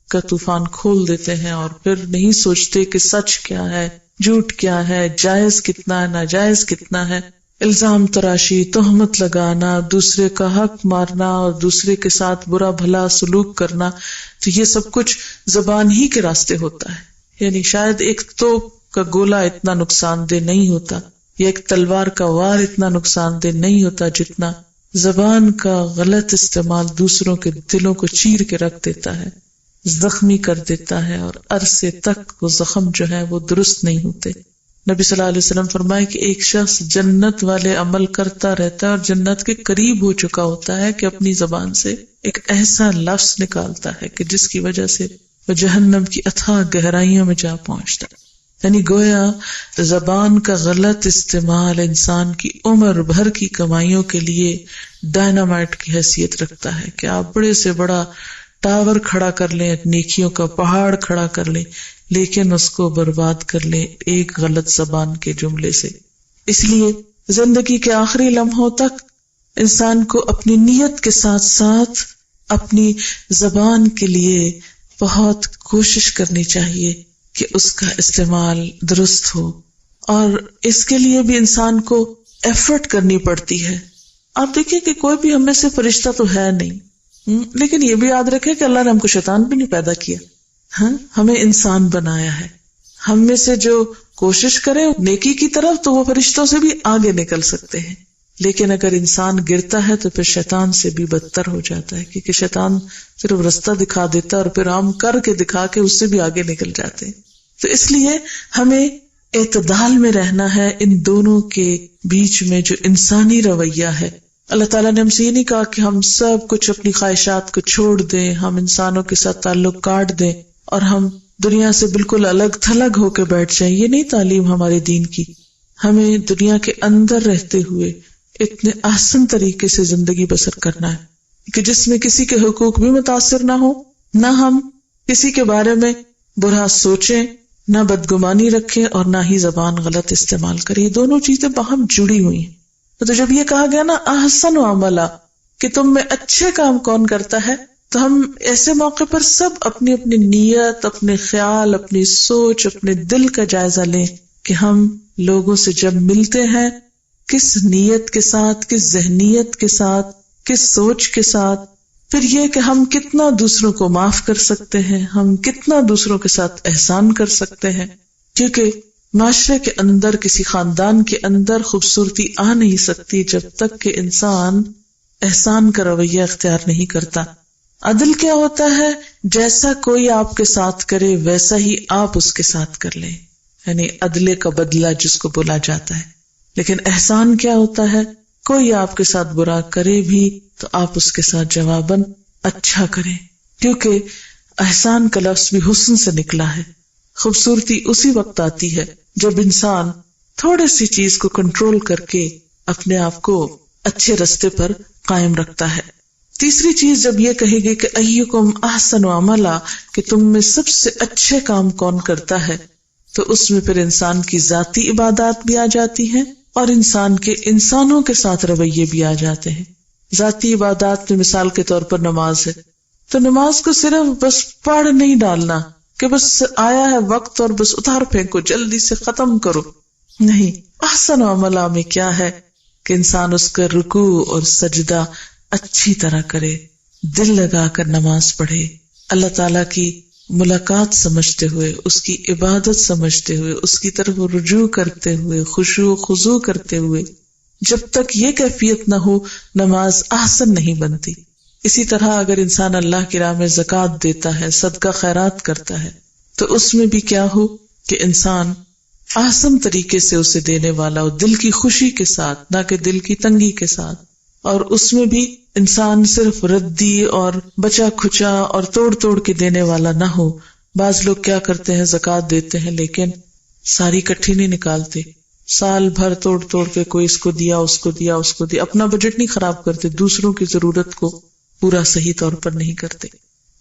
کا طوفان کھول دیتے ہیں اور پھر نہیں سوچتے کہ سچ کیا ہے، جھوٹ کیا ہے، جائز کتنا ہے، ناجائز کتنا ہے. الزام تراشی، تہمت لگانا، دوسرے کا حق مارنا اور دوسرے کے ساتھ برا بھلا سلوک کرنا، تو یہ سب کچھ زبان ہی کے راستے ہوتا ہے. یعنی شاید ایک توپ کا گولہ اتنا نقصان دہ نہیں ہوتا یا ایک تلوار کا وار اتنا نقصان دہ نہیں ہوتا جتنا زبان کا غلط استعمال دوسروں کے دلوں کو چیر کے رکھ دیتا ہے، زخمی کر دیتا ہے، اور عرصے تک وہ زخم جو ہے وہ درست نہیں ہوتے. نبی صلی اللہ علیہ وسلم فرمائے کہ ایک شخص جنت والے عمل کرتا رہتا ہے اور جنت کے قریب ہو چکا ہوتا ہے کہ اپنی زبان سے ایک ایسا لفظ نکالتا ہے کہ جس کی وجہ سے وہ جہنم کی اتھاہ گہرائیوں میں جا پہنچتا ہے. یعنی گویا زبان کا غلط استعمال انسان کی عمر بھر کی کمائیوں کے لیے ڈائنامائٹ کی حیثیت رکھتا ہے کہ آپ بڑے سے بڑا ٹاور کھڑا کر لیں، نیکیوں کا پہاڑ کھڑا کر لیں، لیکن اس کو برباد کر لیں ایک غلط زبان کے جملے سے. اس لیے زندگی کے آخری لمحوں تک انسان کو اپنی نیت کے ساتھ ساتھ اپنی زبان کے لیے بہت کوشش کرنی چاہیے کہ اس کا استعمال درست ہو، اور اس کے لیے بھی انسان کو ایفرٹ کرنی پڑتی ہے. آپ دیکھیں کہ کوئی بھی ہم میں سے فرشتہ تو ہے نہیں، لیکن یہ بھی یاد رکھیں کہ اللہ نے ہم کو شیطان بھی نہیں پیدا کیا، ہمیں انسان بنایا ہے. ہم میں سے جو کوشش کرے نیکی کی طرف تو وہ فرشتوں سے بھی آگے نکل سکتے ہیں، لیکن اگر انسان گرتا ہے تو پھر شیطان سے بھی بدتر ہو جاتا ہے، کیونکہ شیطان صرف رستہ دکھا دیتا ہے اور پھر ہم کر کے دکھا کے اس سے بھی آگے نکل جاتے ہیں. تو اس لیے ہمیں اعتدال میں رہنا ہے ان دونوں کے بیچ میں جو انسانی رویہ ہے. اللہ تعالیٰ نے ہم سے یہ نہیں کہا کہ ہم سب کچھ اپنی خواہشات کو چھوڑ دیں، ہم انسانوں کے ساتھ تعلق کاٹ دیں اور ہم دنیا سے بالکل الگ تھلگ ہو کے بیٹھ جائیں. یہ نہیں تعلیم ہمارے دین کی. ہمیں دنیا کے اندر رہتے ہوئے اتنے احسن طریقے سے زندگی بسر کرنا ہے کہ جس میں کسی کے حقوق بھی متاثر نہ ہو، نہ ہم کسی کے بارے میں برا سوچیں، نہ بدگمانی رکھیں، اور نہ ہی زبان غلط استعمال کریں. یہ دونوں چیزیں باہم جڑی ہوئی ہیں. تو جب یہ کہا گیا نا احسن عملا کہ تم میں اچھے کام کون کرتا ہے، تو ہم ایسے موقع پر سب اپنی اپنی نیت، اپنے خیال، اپنی سوچ، اپنے دل کا جائزہ لیں کہ ہم لوگوں سے جب ملتے ہیں کس نیت کے ساتھ، کس ذہنیت کے ساتھ، کس سوچ کے ساتھ، پھر یہ کہ ہم کتنا دوسروں کو معاف کر سکتے ہیں، ہم کتنا دوسروں کے ساتھ احسان کر سکتے ہیں. کیونکہ معاشرے کے اندر، کسی خاندان کے اندر خوبصورتی آ نہیں سکتی جب تک کہ انسان احسان کا رویہ اختیار نہیں کرتا. عدل کیا ہوتا ہے؟ جیسا کوئی آپ کے ساتھ کرے ویسا ہی آپ اس کے ساتھ کر لیں، یعنی عدلے کا بدلہ جس کو بولا جاتا ہے. لیکن احسان کیا ہوتا ہے؟ کوئی آپ کے ساتھ برا کرے بھی تو آپ اس کے ساتھ جواباً اچھا کریں، کیونکہ احسان کا لفظ بھی حسن سے نکلا ہے. خوبصورتی اسی وقت آتی ہے جب انسان تھوڑی سی چیز کو کنٹرول کر کے اپنے آپ کو اچھے رستے پر قائم رکھتا ہے. تیسری چیز جب یہ کہے گی کہ ایکم احسن عملا، کہ تم میں سب سے اچھے کام کون کرتا ہے، تو اس میں پھر انسان کی ذاتی عبادات بھی آ جاتی ہیں اور انسان کے انسانوں کے ساتھ رویے بھی آ جاتے ہیں. ذاتی عبادات میں مثال کے طور پر نماز ہے، تو نماز کو صرف بس پڑھ نہیں ڈالنا کہ بس آیا ہے وقت اور بس اتار پھینکو، جلدی سے ختم کرو. نہیں، احسن عملہ میں کیا ہے کہ انسان اس کا رکوع اور سجدہ اچھی طرح کرے، دل لگا کر نماز پڑھے، اللہ تعالیٰ کی ملاقات سمجھتے ہوئے، اس کی عبادت سمجھتے ہوئے، اس کی طرف رجوع کرتے ہوئے، خشوع و خضوع کرتے ہوئے. جب تک یہ کیفیت نہ ہو نماز احسن نہیں بنتی. اسی طرح اگر انسان اللہ کی راہ میں زکوٰۃ دیتا ہے، صدقہ خیرات کرتا ہے، تو اس میں بھی کیا ہو کہ انسان احسن طریقے سے اسے دینے والا ہو، دل کی خوشی کے ساتھ، نہ کہ دل کی تنگی کے ساتھ. اور اس میں بھی انسان صرف ردی اور بچا کھچا اور توڑ توڑ کے دینے والا نہ ہو. بعض لوگ کیا کرتے ہیں، زکوٰۃ دیتے ہیں لیکن ساری کٹھی نہیں نکالتے، سال بھر توڑ توڑ کے کوئی اس کو دیا، اس کو دیا، اس کو دیا، اپنا بجٹ نہیں خراب کرتے، دوسروں کی ضرورت کو پورا صحیح طور پر نہیں کرتے.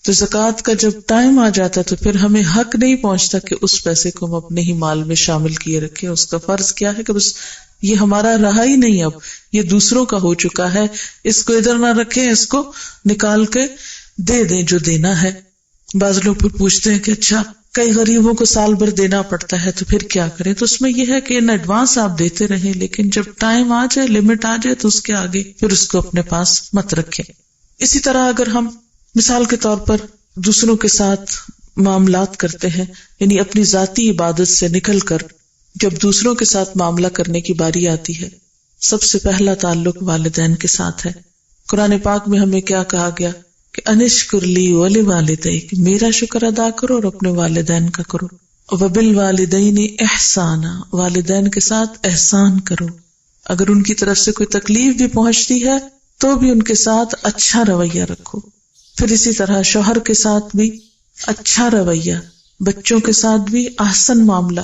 تو زکوٰۃ کا جب ٹائم آ جاتا ہے تو پھر ہمیں حق نہیں پہنچتا کہ اس پیسے کو ہم اپنے ہی مال میں شامل کیے رکھیں. اس کا فرض کیا ہے کہ بس یہ ہمارا رہا ہی نہیں، اب یہ دوسروں کا ہو چکا ہے، اس کو ادھر نہ رکھیں، اس کو نکال کے دے دیں جو دینا ہے۔ بعض لوگ پھر پوچھتے ہیں کہ اچھا کئی غریبوں کو سال بھر دینا پڑتا ہے تو پھر کیا کریں؟ تو اس میں یہ ہے کہ ان ایڈوانس آپ دیتے رہیں، لیکن جب ٹائم آ جائے، لمٹ آ جائے، تو اس کے آگے پھر اس کو اپنے پاس مت رکھیں۔ اسی طرح اگر ہم مثال کے طور پر دوسروں کے ساتھ معاملات کرتے ہیں، یعنی اپنی ذاتی عبادت سے نکل کر جب دوسروں کے ساتھ معاملہ کرنے کی باری آتی ہے، سب سے پہلا تعلق والدین کے ساتھ ہے۔ قرآن پاک میں ہمیں کیا کہا گیا کہ انشکر لی ولوالدیک، میرا شکر ادا کرو اور اپنے والدین کا کرو، وبالوالدین احسانا، والدین کے ساتھ احسان کرو، اگر ان کی طرف سے کوئی تکلیف بھی پہنچتی ہے تو بھی ان کے ساتھ اچھا رویہ رکھو۔ پھر اسی طرح شوہر کے ساتھ بھی اچھا رویہ، بچوں کے ساتھ بھی احسن معاملہ،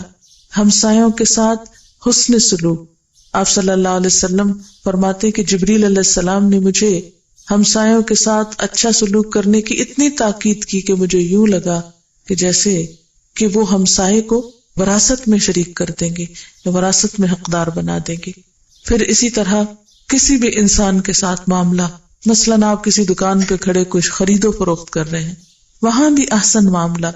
ہمسایوں کے ساتھ حسن سلوک۔ آپ صلی اللہ علیہ وسلم فرماتے کہ جبریل علیہ السلام نے مجھے ہمسایوں کے ساتھ اچھا سلوک کرنے کی اتنی تاکید کی کہ مجھے یوں لگا کہ جیسے کہ وہ ہمسائے کو وراثت میں شریک کر دیں گے یا وراثت میں حقدار بنا دیں گے۔ پھر اسی طرح کسی بھی انسان کے ساتھ معاملہ، مثلاً آپ کسی دکان پہ کھڑے کچھ خرید و فروخت کر رہے ہیں، وہاں بھی احسن معاملہ،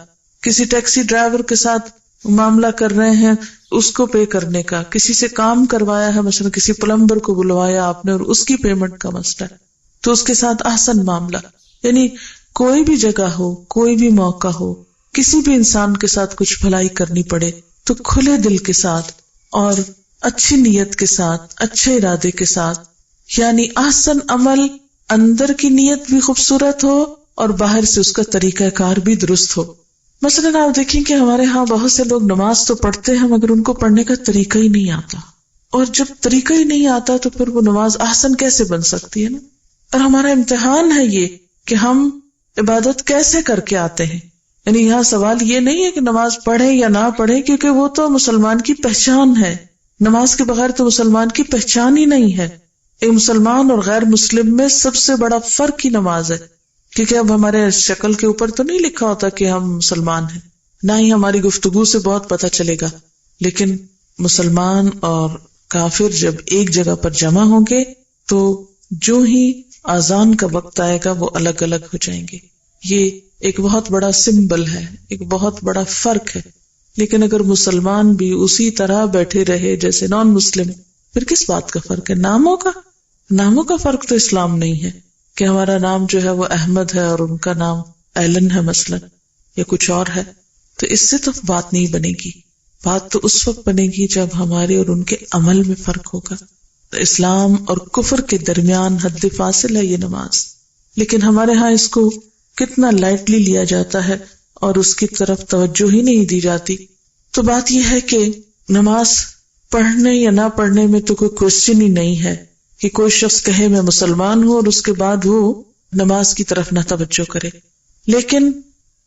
کسی ٹیکسی ڈرائیور کے ساتھ معاملہ کر رہے ہیں اس کو پے کرنے کا، کسی سے کام کروایا ہے، مثلا کسی پلمبر کو بلوایا آپ نے اور اس کی پیمنٹ کا مسئلہ ہے تو اس کے ساتھ احسن معاملہ۔ یعنی کوئی بھی جگہ ہو، کوئی بھی موقع ہو، کسی بھی انسان کے ساتھ کچھ بھلائی کرنی پڑے تو کھلے دل کے ساتھ اور اچھی نیت کے ساتھ، اچھے ارادے کے ساتھ، یعنی احسن عمل، اندر کی نیت بھی خوبصورت ہو اور باہر سے اس کا طریقہ کار بھی درست ہو۔ مثلاً آپ دیکھیں کہ ہمارے ہاں بہت سے لوگ نماز تو پڑھتے ہیں مگر ان کو پڑھنے کا طریقہ ہی نہیں آتا، اور جب طریقہ ہی نہیں آتا تو پھر وہ نماز احسن کیسے بن سکتی ہے نا؟ اور ہمارا امتحان ہے یہ کہ ہم عبادت کیسے کر کے آتے ہیں۔ یعنی یہاں سوال یہ نہیں ہے کہ نماز پڑھیں یا نہ پڑھیں، کیونکہ وہ تو مسلمان کی پہچان ہے، نماز کے بغیر تو مسلمان کی پہچان ہی نہیں ہے۔ ایک مسلمان اور غیر مسلم میں سب سے بڑا فرق ہی نماز ہے، کیونکہ اب ہمارے شکل کے اوپر تو نہیں لکھا ہوتا کہ ہم مسلمان ہیں، نہ ہی ہماری گفتگو سے بہت پتہ چلے گا، لیکن مسلمان اور کافر جب ایک جگہ پر جمع ہوں گے تو جو ہی اذان کا وقت آئے گا وہ الگ الگ ہو جائیں گے۔ یہ ایک بہت بڑا سمبل ہے، ایک بہت بڑا فرق ہے۔ لیکن اگر مسلمان بھی اسی طرح بیٹھے رہے جیسے نان مسلم، پھر کس بات کا فرق ہے؟ ناموں کا فرق تو اسلام نہیں ہے کہ ہمارا نام جو ہے وہ احمد ہے اور ان کا نام ایلن ہے مثلا، یا کچھ اور ہے، تو اس سے تو بات نہیں بنے گی۔ بات تو اس وقت بنے گی جب ہمارے اور ان کے عمل میں فرق ہوگا۔ اسلام اور کفر کے درمیان حد فاصل ہے یہ نماز، لیکن ہمارے ہاں اس کو کتنا لائٹلی لیا جاتا ہے اور اس کی طرف توجہ ہی نہیں دی جاتی۔ تو بات یہ ہے کہ نماز پڑھنے یا نہ پڑھنے میں تو کوئی کوشچن ہی نہیں ہے کہ کوئی شخص کہے میں مسلمان ہوں اور اس کے بعد وہ نماز کی طرف نہ توجہ کرے۔ لیکن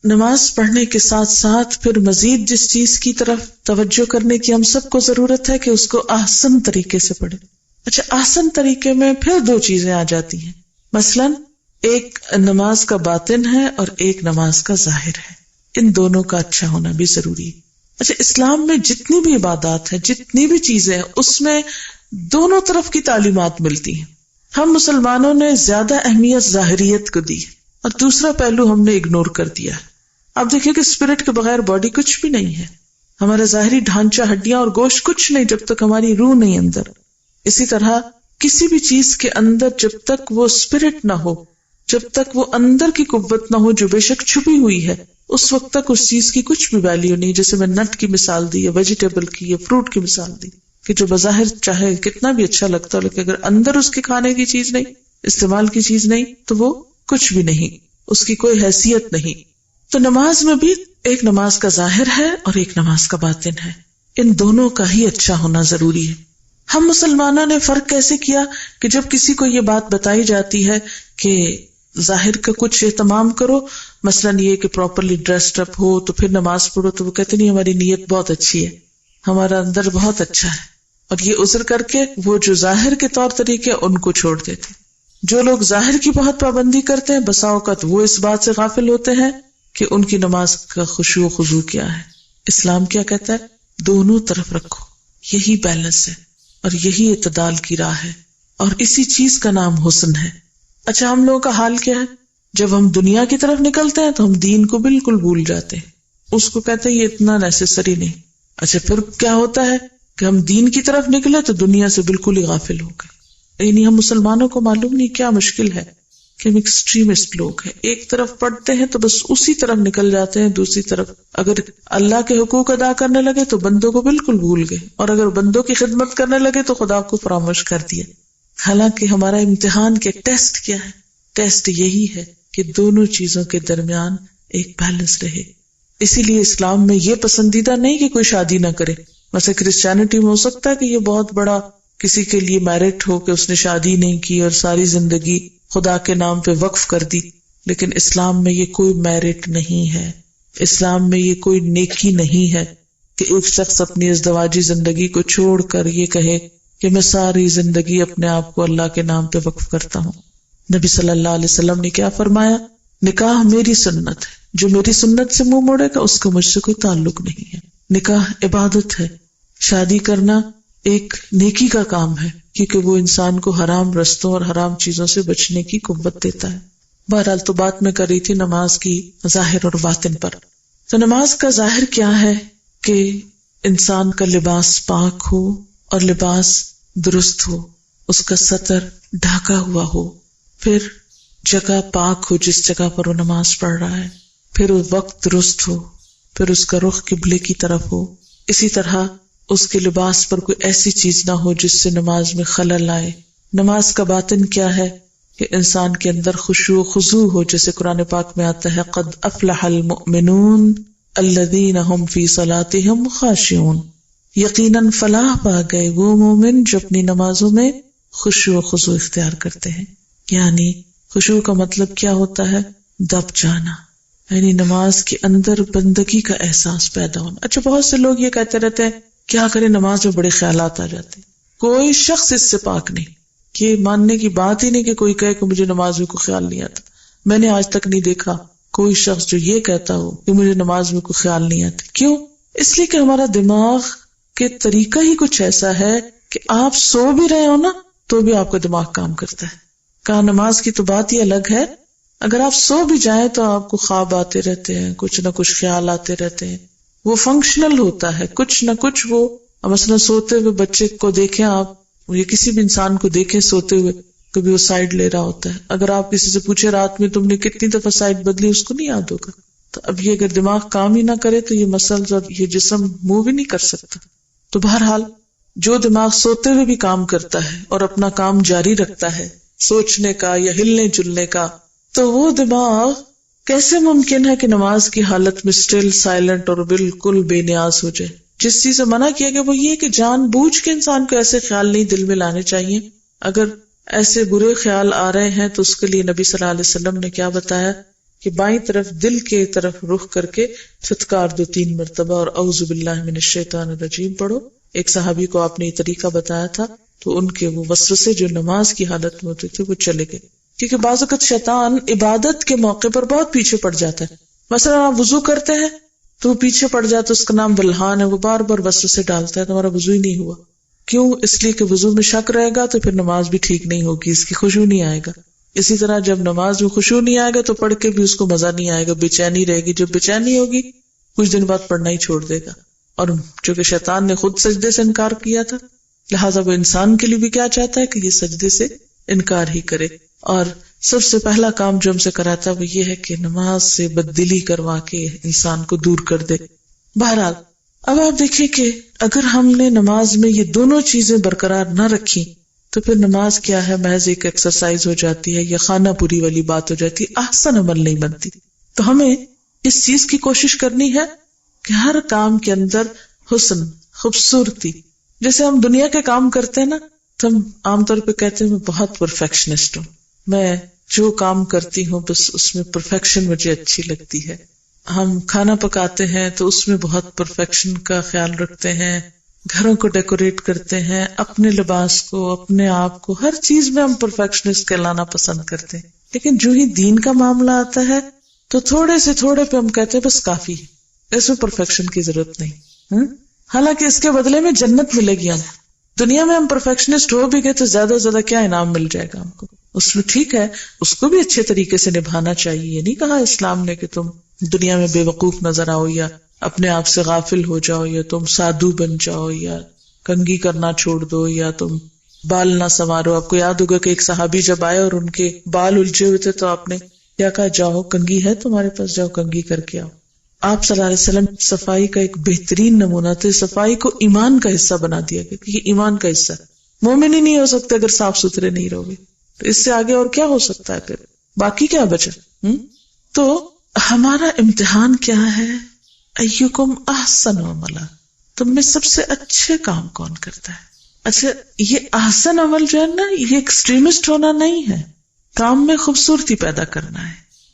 نماز پڑھنے کے ساتھ ساتھ پھر مزید جس چیز کی طرف توجہ کرنے کی ہم سب کو ضرورت ہے کہ اس کو احسن طریقے سے پڑھیں۔ اچھا، احسن طریقے میں پھر دو چیزیں آ جاتی ہیں، مثلاً ایک نماز کا باطن ہے اور ایک نماز کا ظاہر ہے، ان دونوں کا اچھا ہونا بھی ضروری ہے۔ اچھا، اسلام میں جتنی بھی عبادات ہیں، جتنی بھی چیزیں ہیں، اس میں دونوں طرف کی تعلیمات ملتی ہیں۔ ہم مسلمانوں نے زیادہ اہمیت ظاہریت کو دی اور دوسرا پہلو ہم نے اگنور کر دیا ہے۔ آپ دیکھیں کہ اسپرٹ کے بغیر باڈی کچھ بھی نہیں ہے، ہمارا ظاہری ڈھانچہ، ہڈیاں اور گوشت کچھ نہیں جب تک ہماری روح نہیں اندر۔ اسی طرح کسی بھی چیز کے اندر جب تک وہ اسپرٹ نہ ہو، جب تک وہ اندر کی قوت نہ ہو جو بے شک چھپی ہوئی ہے، اس وقت تک اس چیز کی کچھ بھی ویلیو نہیں۔ جیسے میں نٹ کی مثال دی، یا ویجیٹیبل کی، یا فروٹ کی مثال دی، کہ جو بظاہر چاہے کتنا بھی اچھا لگتا ہو لیکن اگر اندر اس کے کھانے کی چیز نہیں، استعمال کی چیز نہیں، تو وہ کچھ بھی نہیں، اس کی کوئی حیثیت نہیں۔ تو نماز میں بھی ایک نماز کا ظاہر ہے اور ایک نماز کا باطن ہے، ان دونوں کا ہی اچھا ہونا ضروری ہے۔ ہم مسلمانوں نے فرق کیسے کیا کہ جب کسی کو یہ بات بتائی جاتی ہے کہ ظاہر کا کچھ اہتمام کرو، مثلاً یہ کہ پراپرلی ڈریسڈ اپ ہو تو پھر نماز پڑھو، تو وہ کہتے نہیں ہماری نیت بہت اچھی ہے، ہمارا اندر بہت اچھا ہے، اور یہ عذر کر کے وہ جو ظاہر کے طور طریقے ان کو چھوڑ دیتے۔ جو لوگ ظاہر کی بہت پابندی کرتے ہیں، بسا اوقات وہ اس بات سے غافل ہوتے ہیں کہ ان کی نماز کا خشوع و خضوع کیا ہے۔ اسلام کیا کہتا ہے؟ دونوں طرف رکھو، یہی بیلنس ہے۔ اور یہی اعتدال کی راہ ہے، اور اسی چیز کا نام حسن ہے۔ اچھا، ہم لوگوں کا حال کیا ہے؟ جب ہم دنیا کی طرف نکلتے ہیں تو ہم دین کو بالکل بھول جاتے ہیں، اس کو کہتے ہیں یہ اتنا نیسیسری نہیں۔ اچھا، پھر کیا ہوتا ہے کہ ہم دین کی طرف نکلے تو دنیا سے بالکل ہی غافل ہو گئے۔ یعنی ہم مسلمانوں کو معلوم نہیں کیا مشکل ہے کہ ہم ایکسٹریمسٹ لوگ ہیں، ایک طرف پڑھتے ہیں تو بس اسی طرف نکل جاتے ہیں، دوسری طرف اگر اللہ کے حقوق ادا کرنے لگے تو بندوں کو بالکل بھول گئے، اور اگر بندوں کی خدمت کرنے لگے تو خدا کو فراموش کر دیا۔ حالانکہ ہمارا امتحان کے ٹیسٹ کیا ہے؟ ٹیسٹ یہی ہے کہ دونوں چیزوں کے درمیان ایک بیلنس رہے۔ اسی لیے اسلام میں یہ پسندیدہ نہیں کہ کوئی شادی نہ کرے۔ ویسے کرسچینٹی میں ہو سکتا ہے کہ یہ بہت بڑا کسی کے لیے میرٹ ہو کہ اس نے شادی نہیں کی اور ساری زندگی خدا کے نام پہ وقف کر دی، لیکن اسلام میں یہ کوئی میرٹ نہیں ہے، اسلام میں یہ کوئی نیکی نہیں ہے کہ ایک شخص اپنی ازدواجی زندگی کو چھوڑ کر یہ کہے کہ میں ساری زندگی اپنے آپ کو اللہ کے نام پہ وقف کرتا ہوں۔ نبی صلی اللہ علیہ وسلم نے کیا فرمایا؟ نکاح میری سنت ہے، جو میری سنت سے منہ موڑے گا اس کا مجھ سے کوئی تعلق نہیں ہے۔ نکاح عبادت ہے، شادی کرنا ایک نیکی کا کام ہے، کیونکہ وہ انسان کو حرام رستوں اور حرام چیزوں سے بچنے کی قوت دیتا ہے۔ بہرحال تو بات میں کر رہی تھی نماز کی ظاہر اور باطن پر۔ تو نماز کا ظاہر کیا ہے کہ انسان کا لباس پاک ہو اور لباس درست ہو، اس کا سطر ڈھکا ہوا ہو، پھر جگہ پاک ہو جس جگہ پر وہ نماز پڑھ رہا ہے، پھر وہ وقت درست ہو، پھر اس کا رخ قبلے کی طرف ہو۔ اسی طرح اس کے لباس پر کوئی ایسی چیز نہ ہو جس سے نماز میں خلل آئے۔ نماز کا باطن کیا ہے کہ انسان کے اندر خشوع و خضوع ہو، جیسے قرآن پاک میں آتا ہے قد افلح المؤمنون الذین هم فی صلاتهم خاشعون، یقیناً فلاح پا گئے وہ مومن جو اپنی نمازوں میں خشوع و خضوع اختیار کرتے ہیں۔ یعنی خشوع کا مطلب کیا ہوتا ہے؟ دب جانا، یعنی نماز کے اندر بندگی کا احساس پیدا ہونا۔ اچھا، بہت سے لوگ یہ کہتے رہتے ہیں کیا کریں نماز میں بڑے خیالات آ جاتے ہیں۔ کوئی شخص اس سے پاک نہیں، یہ ماننے کی بات ہی نہیں کہ کوئی کہے کہ مجھے نماز میں کوئی خیال نہیں آتا۔ میں نے آج تک نہیں دیکھا کوئی شخص جو یہ کہتا ہو کہ مجھے نماز میں کوئی خیال نہیں آتا۔ کیوں؟ اس لیے کہ ہمارا دماغ کے طریقہ ہی کچھ ایسا ہے کہ آپ سو بھی رہے ہو نا تو بھی آپ کا دماغ کام کرتا ہے۔ کہا نماز کی تو بات ہی الگ ہے، اگر آپ سو بھی جائیں تو آپ کو خواب آتے رہتے ہیں، کچھ نہ کچھ خیال آتے رہتے ہیں، وہ فنکشنل ہوتا ہے، کچھ نہ کچھ۔ وہ مثلا سوتے ہوئے بچے کو دیکھیں آپ، یا کسی بھی انسان کو دیکھیں سوتے ہوئے، کبھی وہ سائڈ لے رہا ہوتا ہے۔ اگر آپ کسی سے پوچھے رات میں تم نے کتنی دفعہ سائڈ بدلی، اس کو نہیں یاد ہوگا۔ تو اب یہ اگر دماغ کام ہی نہ کرے تو یہ مسلز اور یہ جسم موو بھی نہیں کر سکتا۔ تو بہرحال جو دماغ سوتے ہوئے بھی کام کرتا ہے اور اپنا کام جاری رکھتا ہے سوچنے کا یا ہلنے جلنے کا، تو وہ دماغ کیسے ممکن ہے کہ نماز کی حالت میں اسٹل سائلنٹ اور بالکل بے نیاز ہو جائے؟ جس چیز سے منع کیا گیا وہ یہ کہ جان بوجھ کے انسان کو ایسے خیال نہیں دل میں لانے چاہیے۔ اگر ایسے برے خیال آ رہے ہیں تو اس کے لیے نبی صلی اللہ علیہ وسلم نے کیا بتایا کہ بائیں طرف دل کے طرف رخ کر کے تھتکار 2-3 مرتبہ اور اعوذ باللہ من الشیطان الرجیم پڑھو۔ ایک صحابی کو آپ نے یہ طریقہ بتایا تھا تو ان کے وہ وسوسے جو نماز کی حالت میں ہوتے تھے وہ چلے گئے، کیونکہ بعض اوقات شیطان عبادت کے موقع پر بہت پیچھے پڑ جاتا ہے۔ مثلا آپ وضو کرتے ہیں تو وہ پیچھے پڑ جاتا ہے، اس کا نام بلحان ہے، وہ بار بار وسوسے ڈالتا ہے، تمہارا وضو ہی نہیں ہوا۔ کیوں؟ اس لیے کہ وضو میں شک رہے گا تو پھر نماز بھی ٹھیک نہیں ہوگی، اس کی خشوع نہیں آئے گا۔ اسی طرح جب نماز میں خشوع نہیں آئے گا تو پڑھ کے بھی اس کو مزہ نہیں آئے گا، بے چینی رہے گی۔ جب بے چینی ہوگی کچھ دن بعد پڑھنا ہی چھوڑ دے گا۔ اور چونکہ شیطان نے خود سجدے سے انکار کیا تھا، لہٰذا وہ انسان کے لیے بھی کیا چاہتا ہے کہ یہ سجدے سے انکار ہی کرے۔ اور سب سے پہلا کام جو ہم سے کراتا ہے وہ یہ ہے کہ نماز سے بددلی کروا کے انسان کو دور کر دے۔ بہرحال اب آپ دیکھیں کہ اگر ہم نے نماز میں یہ دونوں چیزیں برقرار نہ رکھی تو پھر نماز کیا ہے؟ محض ایک ایکسرسائز ہو جاتی ہے یا خانہ پوری والی بات ہو جاتی ہے، احسن عمل نہیں بنتی۔ تو ہمیں اس چیز کی کوشش کرنی ہے کہ ہر کام کے اندر حسن، خوبصورتی، جیسے ہم دنیا کے کام کرتے ہیں نا تو ہم عام طور پہ کہتے ہیں میں بہت پرفیکشنسٹ ہوں، میں جو کام کرتی ہوں بس اس میں پرفیکشن مجھے اچھی لگتی ہے۔ ہم کھانا پکاتے ہیں تو اس میں بہت پرفیکشن کا خیال رکھتے ہیں، گھروں کو ڈیکوریٹ کرتے ہیں، اپنے لباس کو، اپنے آپ کو، ہر چیز میں ہم پرفیکشنسٹ کہلانا پسند کرتے ہیں۔ لیکن جو ہی دین کا معاملہ آتا ہے تو تھوڑے سے تھوڑے پہ ہم کہتے ہیں بس کافی ہے، اس میں پرفیکشن کی ضرورت نہیں۔ حالانکہ اس کے بدلے میں جنت ملے گی ہمیں۔ دنیا میں ہم پرفیکشنسٹ ہو بھی گئے تو زیادہ سے زیادہ کیا انعام مل جائے گا ہم کو؟ اس میں ٹھیک ہے اس کو بھی اچھے طریقے سے نبھانا چاہیے. یہ نہیں کہا اسلام نے کہ تم دنیا میں بے وقوف نظر آؤ یا اپنے آپ سے غافل ہو جاؤ یا تم سادھو بن جاؤ یا کنگھی کرنا چھوڑ دو یا تم بال نہ سنوارو. آپ کو یاد ہوگا کہ ایک صحابی جب آئے اور ان کے بال الجھے ہوئے تھے تو آپ نے کیا کہا؟ جاؤ کنگھی ہے تمہارے پاس، جاؤ کنگھی کر کے آؤ. آپ صلی اللہ علیہ وسلم صفائی کا ایک بہترین نمونہ تھے. صفائی کو ایمان کا حصہ بنا دیا گیا کہ یہ ایمان کا حصہ ہے. مومن ہی نہیں ہو سکتے اگر صاف ستھرے نہیں رہو گے. تو اس سے آگے اور کیا ہو سکتا ہے؟ پھر باقی کیا بچا؟ تو ہمارا امتحان کیا ہے؟ ایکم احسن عملا، تم میں سب سے اچھے کام کون کرتا ہے. اچھا یہ احسن عمل جو ہے نا، یہ ایکسٹریمسٹ ہونا نہیں ہے، کام میں خوبصورتی پیدا کرنا ہے.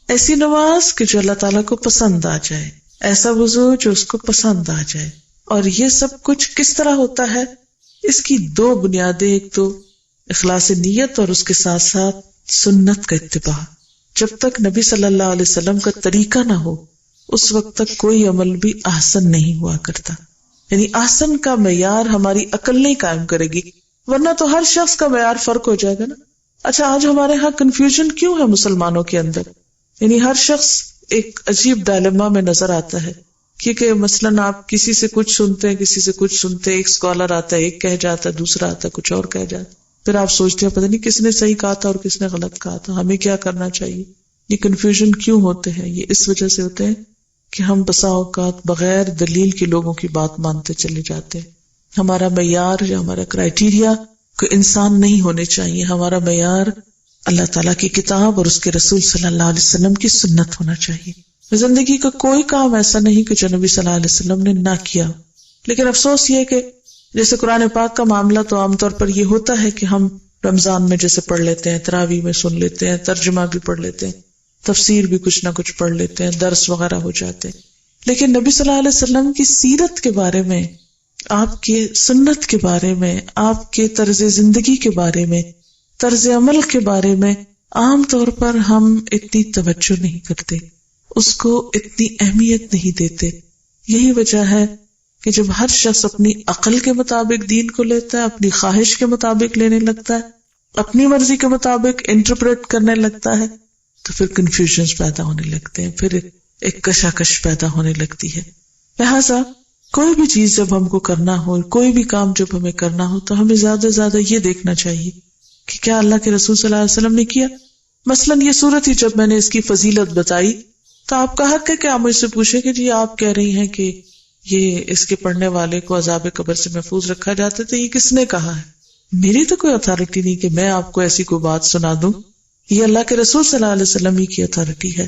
ایسی نماز کہ جو اللہ تعالیٰ کو پسند آ جائے، ایسا وضو جو اس کو پسند آ جائے. اور یہ سب کچھ کس طرح ہوتا ہے؟ اس کی دو بنیادیں، ایک تو اخلاص نیت اور اس کے ساتھ ساتھ سنت کا اتباع. جب تک نبی صلی اللہ علیہ وسلم کا طریقہ نہ ہو اس وقت تک کوئی عمل بھی احسن نہیں ہوا کرتا. یعنی احسن کا معیار ہماری عقل نہیں قائم کرے گی، ورنہ تو ہر شخص کا معیار فرق ہو جائے گا نا. اچھا آج ہمارے ہاں کنفیوژن کیوں ہے مسلمانوں کے اندر؟ یعنی ہر شخص ایک عجیب ڈائلما میں نظر آتا ہے. کیونکہ مثلاً آپ کسی سے کچھ سنتے ہیں، کسی سے کچھ سنتے ہیں، ایک اسکالر آتا ہے ایک کہہ جاتا ہے، دوسرا آتا ہے کچھ اور کہہ جاتا ہے. پھر آپ سوچتے ہیں پتہ نہیں کس نے صحیح کہا تھا اور کس نے غلط کہا تھا، ہمیں کیا کرنا چاہیے. یہ کنفیوژن کیوں ہوتے ہیں؟ یہ اس وجہ سے ہوتے ہیں کہ ہم بسا اوقات بغیر دلیل کے لوگوں کی بات مانتے چلے جاتے ہیں. ہمارا معیار یا ہمارا کرائیٹیریا کوئی انسان نہیں ہونے چاہیے. ہمارا معیار اللہ تعالیٰ کی کتاب اور اس کے رسول صلی اللہ علیہ وسلم کی سنت ہونا چاہیے. زندگی کا کوئی کام ایسا نہیں کہ جو نبی صلی اللہ علیہ وسلم نے نہ کیا. لیکن افسوس یہ کہ جیسے قرآن پاک کا معاملہ تو عام طور پر یہ ہوتا ہے کہ ہم رمضان میں جیسے پڑھ لیتے ہیں، تراویح میں سن لیتے ہیں، ترجمہ بھی پڑھ لیتے ہیں، تفسیر بھی کچھ نہ کچھ پڑھ لیتے ہیں، درس وغیرہ ہو جاتے ہیں. لیکن نبی صلی اللہ علیہ وسلم کی سیرت کے بارے میں، آپ کے سنت کے بارے میں، آپ کے طرز زندگی کے بارے میں، طرز عمل کے بارے میں عام طور پر ہم اتنی توجہ نہیں کرتے، اس کو اتنی اہمیت نہیں دیتے. یہی وجہ ہے کہ جب ہر شخص اپنی عقل کے مطابق دین کو لیتا ہے، اپنی خواہش کے مطابق لینے لگتا ہے، اپنی مرضی کے مطابق انٹرپریٹ کرنے لگتا ہے، تو پھر کنفیوژنز پیدا ہونے لگتے ہیں، پھر ایک کشاکش پیدا ہونے لگتی ہے. لہٰذا کوئی بھی چیز جب ہم کو کرنا ہو، کوئی بھی کام جب ہمیں کرنا ہو، تو ہمیں زیادہ سے زیادہ یہ دیکھنا چاہیے کہ کیا اللہ کے رسول صلی اللہ علیہ وسلم نے کیا. مثلاً یہ صورت ہی جب میں نے اس کی فضیلت بتائی تو آپ کا حق ہے کہ آپ مجھ سے پوچھیں کہ جی آپ کہہ رہی ہیں کہ یہ اس کے پڑھنے والے کو عذاب قبر سے محفوظ رکھا جاتا ہے، تو یہ کس نے کہا ہے؟ میری تو کوئی اتھارٹی نہیں کہ میں آپ کو ایسی کوئی بات سنا دوں، یہ اللہ کے رسول صلی اللہ علیہ وسلم ہی کی اتھارٹی ہے.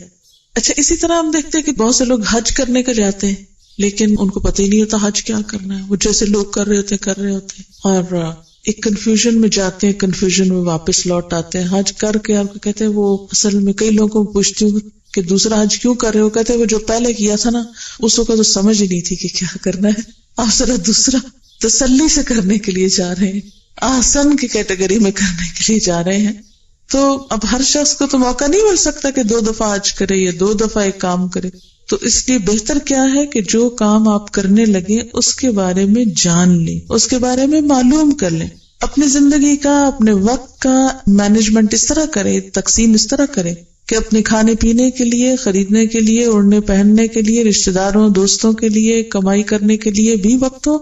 اچھا اسی طرح ہم دیکھتے ہیں کہ بہت سے لوگ حج کرنے کا جاتے ہیں لیکن ان کو پتہ ہی نہیں ہوتا حج کیا کرنا ہے. وہ جیسے لوگ کر رہے ہوتے ہیں اور ایک کنفیوژن میں جاتے ہیں، کنفیوژن میں واپس لوٹ آتے ہیں. حج کر کے آپ کو کہتے ہیں، وہ اصل میں کئی لوگوں کو پوچھتی ہوں کہ دوسرا حج کیوں کر رہے ہو؟ کہتے ہیں وہ جو پہلے کیا تھا نا اس وقت تو سمجھ ہی نہیں تھی کہ کیا کرنا ہے، آپ ذرا دوسرا تسلی سے کرنے کے لیے جا رہے ہیں، آسن کی کیٹیگری میں کرنے کے لیے جا رہے ہیں. تو اب ہر شخص کو تو موقع نہیں مل سکتا کہ 2 دفعہ حج کرے یا 2 دفعہ ایک کام کرے. تو اس لیے بہتر کیا ہے کہ جو کام آپ کرنے لگے اس کے بارے میں جان لیں، اس کے بارے میں معلوم کر لیں. اپنی زندگی کا، اپنے وقت کا مینجمنٹ اس طرح کریں، تقسیم اس طرح کریں کہ اپنے کھانے پینے کے لیے، خریدنے کے لیے، اوڑھنے پہننے کے لیے، رشتہ داروں دوستوں کے لیے، کمائی کرنے کے لیے بھی وقت ہو،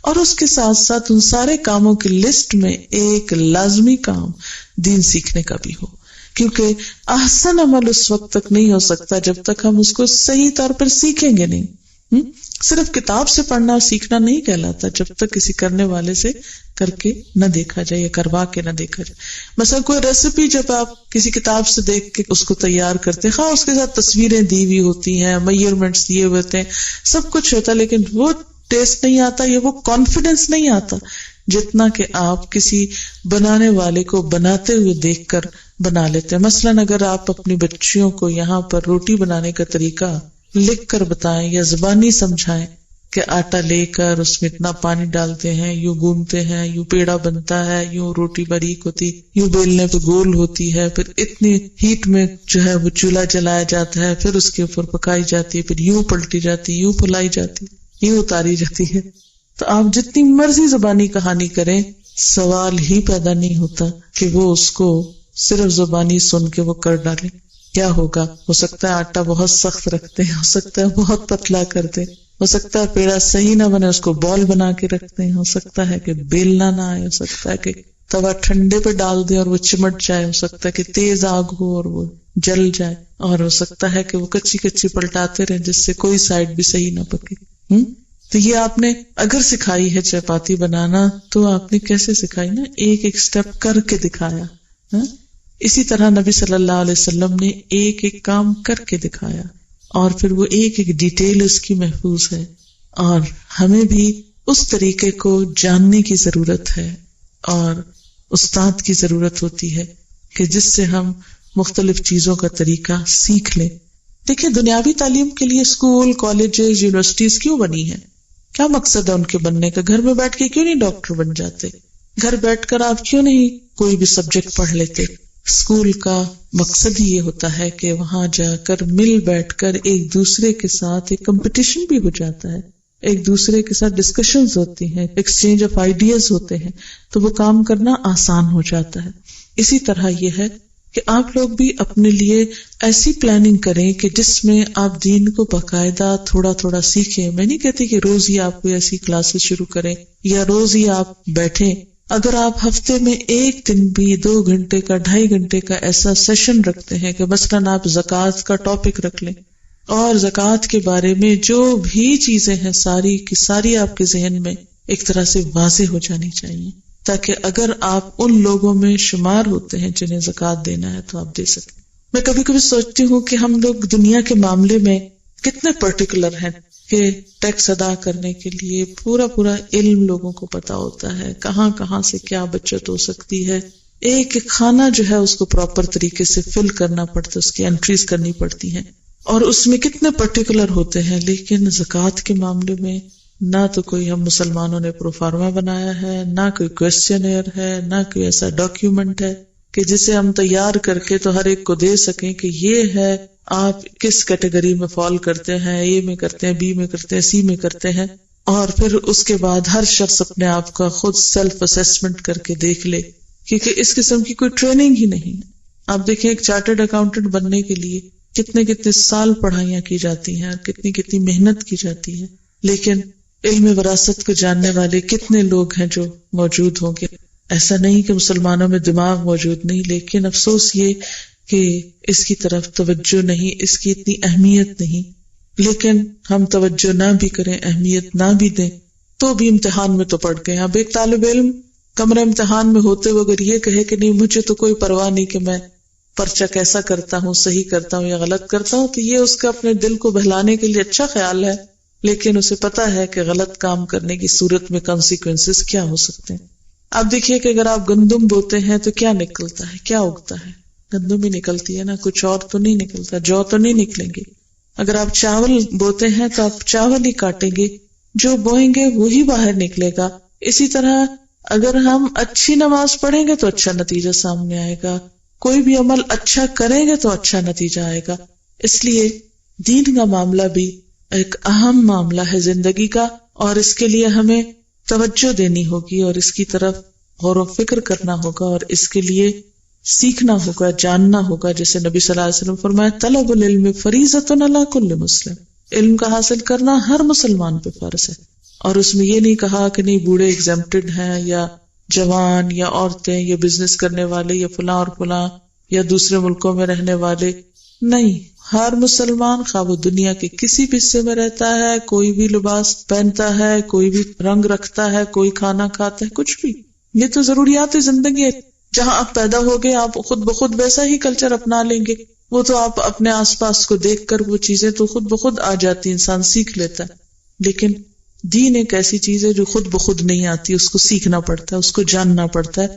اور اس کے ساتھ ساتھ ان سارے کاموں کی لسٹ میں ایک لازمی کام دین سیکھنے کا بھی ہو. کیونکہ احسن عمل اس وقت تک نہیں ہو سکتا جب تک ہم اس کو صحیح طور پر سیکھیں گے نہیں. صرف کتاب سے پڑھنا اور سیکھنا نہیں کہلاتا جب تک کسی کرنے والے سے کر کے نہ دیکھا جائے یا کروا کے نہ دیکھا جائے. مثلا کوئی ریسیپی جب آپ کسی کتاب سے دیکھ کے اس کو تیار کرتے، ہاں اس کے ساتھ تصویریں دی ہوئی ہوتی ہیں، میئرمنٹس دیے ہوتے ہیں، سب کچھ ہوتا ہے، لیکن وہ ٹیسٹ نہیں آتا یا وہ کانفیڈنس نہیں آتا جتنا کہ آپ کسی بنانے والے کو بناتے ہوئے دیکھ کر بنا لیتے ہیں. مثلاً اگر آپ اپنی بچیوں کو یہاں پر روٹی بنانے کا طریقہ لکھ کر بتائیں یا زبانی سمجھائیں کہ آٹا لے کر اس میں اتنا پانی ڈالتے ہیں، یوں گونتے ہیں، یوں پیڑا بنتا ہے، یوں روٹی باریک ہوتی، یوں بیلنے پہ گول ہوتی ہے، پھر اتنی ہیٹ میں جو ہے وہ چولہا جلایا جاتا ہے، پھر اس کے اوپر پکائی جاتی ہے، پھر یوں پلٹی جاتی، یوں پھلائی جاتی، یوں اتاری جاتی ہے. تو آپ جتنی مرضی زبانی کہانی کریں سوال ہی پیدا نہیں ہوتا کہ وہ اس کو صرف زبانی سن کے وہ کر ڈالے. کیا ہوگا؟ ہو سکتا ہے آٹا بہت سخت رکھتے ہیں، ہو سکتا ہے بہت پتلا کر دے، ہو سکتا ہے پیڑا صحیح نہ بنے اس کو بال بنا کے رکھتے ہیں، ہو سکتا ہے کہ بیلنا نہ آئے، ہو سکتا ہے کہ توا ٹھنڈے پہ ڈال دے اور وہ چمٹ جائے، ہو سکتا ہے کہ تیز آگ ہو اور وہ جل جائے، اور ہو سکتا ہے کہ وہ کچی کچی پلٹاتے رہیں جس سے کوئی سائڈ بھی صحیح نہ پکے. تو یہ آپ نے اگر سکھائی ہے چپاتی بنانا تو آپ نے کیسے سکھائی نا؟ ایک ایک سٹیپ کر کے دکھایا. اسی طرح نبی صلی اللہ علیہ وسلم نے ایک ایک کام کر کے دکھایا اور پھر وہ ایک ایک ڈیٹیل اس کی محفوظ ہے. اور ہمیں بھی اس طریقے کو جاننے کی ضرورت ہے اور استاد کی ضرورت ہوتی ہے کہ جس سے ہم مختلف چیزوں کا طریقہ سیکھ لیں. دیکھیں دنیاوی تعلیم کے لیے اسکول، کالجز، یونیورسٹیز کیوں بنی ہیں؟ کیا مقصد ہے ان کے بننے کا؟ گھر میں بیٹھ کے کیوں نہیں ڈاکٹر بن جاتے؟ گھر بیٹھ کر آپ کیوں نہیں کوئی بھی سبجیکٹ پڑھ لیتے؟ اسکول کا مقصد ہی یہ ہوتا ہے کہ وہاں جا کر مل بیٹھ کر ایک دوسرے کے ساتھ ایک کمپٹیشن بھی ہو جاتا ہے، ایک دوسرے کے ساتھ ڈسکشنز ہوتی ہیں، ایکسچینج آف آئیڈیاز ہوتے ہیں، تو وہ کام کرنا آسان ہو جاتا ہے. اسی طرح یہ ہے کہ آپ لوگ بھی اپنے لیے ایسی پلاننگ کریں کہ جس میں آپ دین کو باقاعدہ تھوڑا تھوڑا سیکھیں. میں نہیں کہتی کہ روز ہی آپ کوئی ایسی کلاسز شروع کریں یا روز ہی آپ بیٹھیں. اگر آپ ہفتے میں ایک دن بھی 2 گھنٹے کا 2.5 گھنٹے کا ایسا سیشن رکھتے ہیں کہ مثلاً آپ زکوٰۃ کا ٹاپک رکھ لیں اور زکوٰۃ کے بارے میں جو بھی چیزیں ہیں ساری کی ساری آپ کے ذہن میں ایک طرح سے واضح ہو جانی چاہیے، تاکہ اگر آپ ان لوگوں میں شمار ہوتے ہیں جنہیں زکوٰۃ دینا ہے تو آپ دے سکیں. میں کبھی کبھی سوچتی ہوں کہ ہم لوگ دنیا کے معاملے میں کتنے پرٹیکولر ہیں کہ ٹیکس ادا کرنے کے لیے پورا علم لوگوں کو پتا ہوتا ہے، کہاں کہاں سے کیا بچت ہو سکتی ہے. ایک ایک کھانا جو ہے اس کو پراپر طریقے سے فل کرنا پڑتا ہے، اس کی انٹریز کرنی پڑتی ہیں اور اس میں کتنے پرٹیکولر ہوتے ہیں. لیکن زکوٰۃ کے معاملے میں نہ تو کوئی ہم مسلمانوں نے پروفارما بنایا ہے، نہ کوئی کویسچنئر ہے، نہ کوئی ایسا ڈاکیومنٹ ہے کہ جسے ہم تیار کر کے تو ہر ایک کو دے سکیں کہ یہ ہے آپ کس کیٹیگری میں فال کرتے ہیں، اے میں کرتے ہیں، بی میں کرتے ہیں، سی میں کرتے ہیں. اور پھر اس کے بعد ہر شخص اپنے آپ کا خود سیلف اسیسمنٹ کر کے دیکھ لے، کیونکہ اس قسم کی کوئی ٹریننگ ہی نہیں. آپ دیکھیں ایک چارٹرڈ اکاؤنٹنٹ بننے کے لیے کتنے سال پڑھائیاں کی جاتی ہیں اور کتنی محنت کی جاتی ہے، لیکن علم وراثت کو جاننے والے کتنے لوگ ہیں جو موجود ہوں گے. ایسا نہیں کہ مسلمانوں میں دماغ موجود نہیں، لیکن افسوس یہ کہ اس کی طرف توجہ نہیں، اس کی اتنی اہمیت نہیں. لیکن ہم توجہ نہ بھی کریں، اہمیت نہ بھی دیں تو بھی امتحان میں تو پڑ گئے. اب ایک طالب علم کمرہ امتحان میں ہوتے ہوئے اگر یہ کہے کہ نہیں مجھے تو کوئی پرواہ نہیں کہ میں پرچہ کیسا کرتا ہوں، صحیح کرتا ہوں یا غلط کرتا ہوں، تو یہ اس کا اپنے دل کو بہلانے کے لیے اچھا خیال ہے، لیکن اسے پتا ہے کہ غلط کام کرنے کی صورت میں کانسیکوینسز کیا ہو سکتے ہیں. آپ دیکھیے کہ اگر آپ گندم بوتے ہیں تو کیا نکلتا ہے، کیا اگتا ہے؟ گندم ہی نکلتی ہے نا، کچھ اور تو نہیں نکلتا، جو تو نہیں نکلیں گے. اگر آپ چاول بوتے ہیں تو آپ چاول ہی کاٹیں گے، جو بوئیں گے وہی باہر نکلے گا. اسی طرح اگر ہم اچھی نماز پڑھیں گے تو اچھا نتیجہ سامنے آئے گا، کوئی بھی عمل اچھا کریں گے تو اچھا نتیجہ آئے گا. اس لیے دین کا معاملہ بھی ایک اہم معاملہ ہے زندگی کا، اور اس کے لیے ہمیں توجہ دینی ہوگی اور اس کی طرف غور و فکر کرنا ہوگا اور اس کے لیے سیکھنا ہوگا، جاننا ہوگا. جیسے نبی صلی اللہ علیہ وسلم فرمایا طلب العلم فریضۃ علی کل مسلم، علم کا حاصل کرنا ہر مسلمان پہ فرض ہے. اور اس میں یہ نہیں کہا کہ نہیں بوڑھے ایگزمپٹڈ ہیں یا جوان یا عورتیں یا بزنس کرنے والے یا فلاں اور فلاں یا دوسرے ملکوں میں رہنے والے. نہیں، ہر مسلمان خواہ وہ دنیا کے کسی بھی حصے میں رہتا ہے، کوئی بھی لباس پہنتا ہے، کوئی بھی رنگ رکھتا ہے، کوئی کھانا کھاتا ہے، کچھ بھی. یہ تو ضروریات زندگی ہے. جہاں آپ پیدا ہو گئے آپ خود بخود ویسا ہی کلچر اپنا لیں گے. وہ تو آپ اپنے آس پاس کو دیکھ کر وہ چیزیں تو خود بخود آ جاتی، انسان سیکھ لیتا ہے. لیکن دین ایک ایسی چیز ہے جو خود بخود نہیں آتی، اس کو سیکھنا پڑتا ہے، اس کو جاننا پڑتا ہے،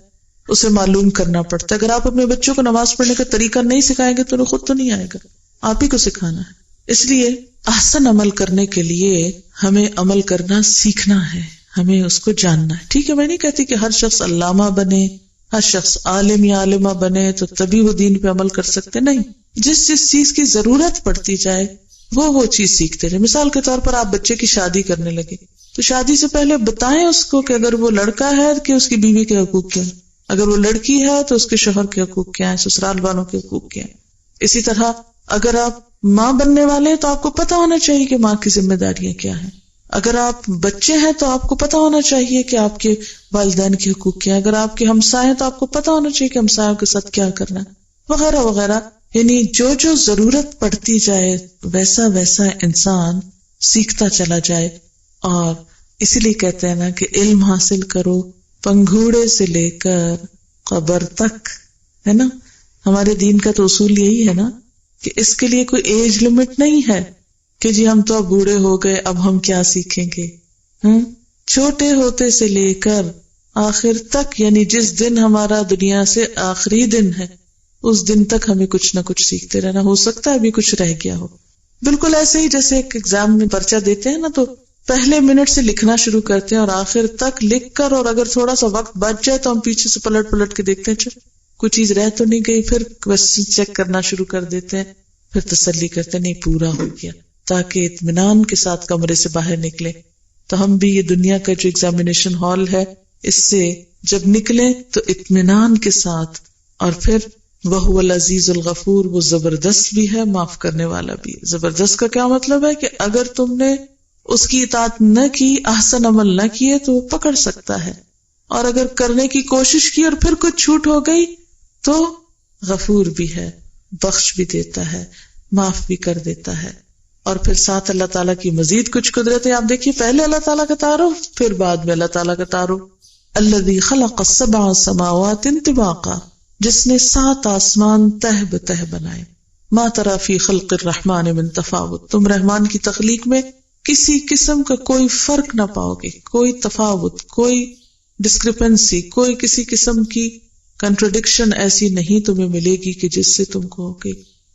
اسے معلوم کرنا پڑتا ہے. اگر آپ اپنے بچوں کو نماز پڑھنے کا طریقہ نہیں سکھائیں گے تو خود تو نہیں آئے گا، آپ ہی کو سکھانا ہے. اس لیے احسن عمل کرنے کے لیے ہمیں عمل کرنا سیکھنا ہے، ہمیں اس کو جاننا ہے. ٹھیک ہے، میں نہیں کہتی کہ ہر شخص علامہ بنے، ہر شخص عالم یا عالمہ بنے تو تبھی وہ دین پہ عمل کر سکتے. نہیں، جس چیز کی ضرورت پڑتی جائے وہ چیز سیکھتے رہے. مثال کے طور پر آپ بچے کی شادی کرنے لگے، تو شادی سے پہلے بتائیں اس کو کہ اگر وہ لڑکا ہے کہ اس کی بیوی کے حقوق کیا ہیں، اگر وہ لڑکی ہے تو اس کے شوہر کے حقوق کیا ہیں، سسرال والوں کے حقوق کیا ہیں. اسی طرح اگر آپ ماں بننے والے ہیں تو آپ کو پتا ہونا چاہیے کہ ماں کی ذمہ داریاں کیا ہیں. اگر آپ بچے ہیں تو آپ کو پتا ہونا چاہیے کہ آپ کے والدین کے حقوق کیا ہیں. اگر آپ کے ہمسائے ہیں تو آپ کو پتا ہونا چاہیے کہ ہمسایوں کے ساتھ کیا کرنا ہے، وغیرہ وغیرہ. یعنی جو ضرورت پڑتی جائے ویسا ویسا انسان سیکھتا چلا جائے. اور اسی لیے کہتے ہیں نا کہ علم حاصل کرو پنگھوڑے سے لے کر قبر تک، ہے نا. ہمارے دین کا تو اصول یہی ہے نا کہ اس کے لیے کوئی ایج لمٹ نہیں ہے کہ جی ہم تو اب بوڑھے ہو گئے اب ہم کیا سیکھیں گے. چھوٹے ہوتے سے لے کر آخر تک، یعنی جس دن ہمارا دنیا سے آخری دن ہے اس دن تک ہمیں کچھ نہ کچھ سیکھتے رہنا. ہو سکتا ہے ابھی کچھ رہ گیا ہو. بالکل ایسے ہی جیسے ایک ایگزام میں پرچہ دیتے ہیں نا تو پہلے منٹ سے لکھنا شروع کرتے ہیں اور آخر تک لکھ کر، اور اگر تھوڑا سا وقت بچ جائے تو ہم پیچھے سے پلٹ کے دیکھتے ہیں کوئی چیز رہ تو نہیں گئی، پھر کوسچن چیک کرنا شروع کر دیتے ہیں، پھر تسلی کرتے ہیں نہیں پورا ہو گیا، تاکہ اطمینان کے ساتھ کمرے سے باہر نکلے. تو ہم بھی یہ دنیا کا جو ایگزامینیشن ہال ہے اس سے جب نکلیں تو اطمینان کے ساتھ. اور پھر وَهُوَ الْعَزِيزُ الْغَفُورُ، وہ زبردست بھی ہے معاف کرنے والا بھی. زبردست کا کیا مطلب ہے کہ اگر تم نے اس کی اطاعت نہ کی، احسن عمل نہ کیے تو وہ پکڑ سکتا ہے، اور اگر کرنے کی کوشش کی اور پھر کچھ چھوٹ ہو گئی تو غفور بھی ہے، بخش بھی دیتا ہے، معاف بھی کر دیتا ہے. اور پھر ساتھ اللہ تعالیٰ کی مزید کچھ قدرتیں آپ دیکھیے. پہلے اللہ تعالیٰ کا تعارف، پھر بعد میں اللہ تعالیٰ کا تعارف. الذی خلق السبع سماوات طباقا، جس نے 7 آسمان تہ بتہ بنائے. ما تری فی خلق الرحمن من تفاوت، تم رحمان کی تخلیق میں کسی قسم کا کوئی فرق نہ پاؤ گے، کوئی تفاوت، کوئی ڈسکرپنسی، کوئی کسی قسم کی کنٹرڈکشن ایسی نہیں تمہیں ملے گی کہ جس سے تم کہو کہ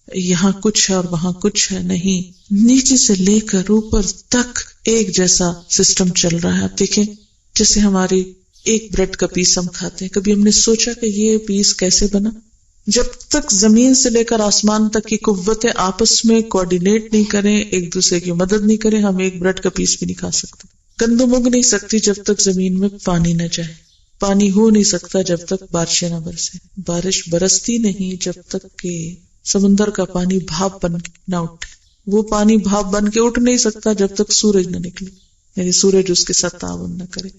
یہاں کچھ ہے اور وہاں کچھ ہے. نہیں، نیچے سے لے کر اوپر تک ایک جیسا سسٹم چل رہا ہے. آپ دیکھیں جیسے ہماری ایک بریڈ کا پیس ہم کھاتے ہیں، کبھی ہم نے سوچا کہ یہ پیس کیسے بنا؟ جب تک زمین سے لے کر آسمان تک کی قوتیں آپس میں کوآرڈینیٹ نہیں کریں، ایک دوسرے کی مدد نہیں کریں، ہم ایک بریڈ کا پیس بھی نہیں کھا سکتے. گندم اگ نہیں سکتی جب تک زمین میں پانی نہ جائے، پانی ہو نہیں سکتا جب تک بارشیں نہ برسے، بارش برستی نہیں جب تک کہ سمندر کا پانی بھاپ بن کے نہ اٹھے، وہ پانی بھاپ بن کے اٹھ نہیں سکتا جب تک سورج نہ نکلے، یعنی سورج اس کے ساتھ تعاون نہ کرے.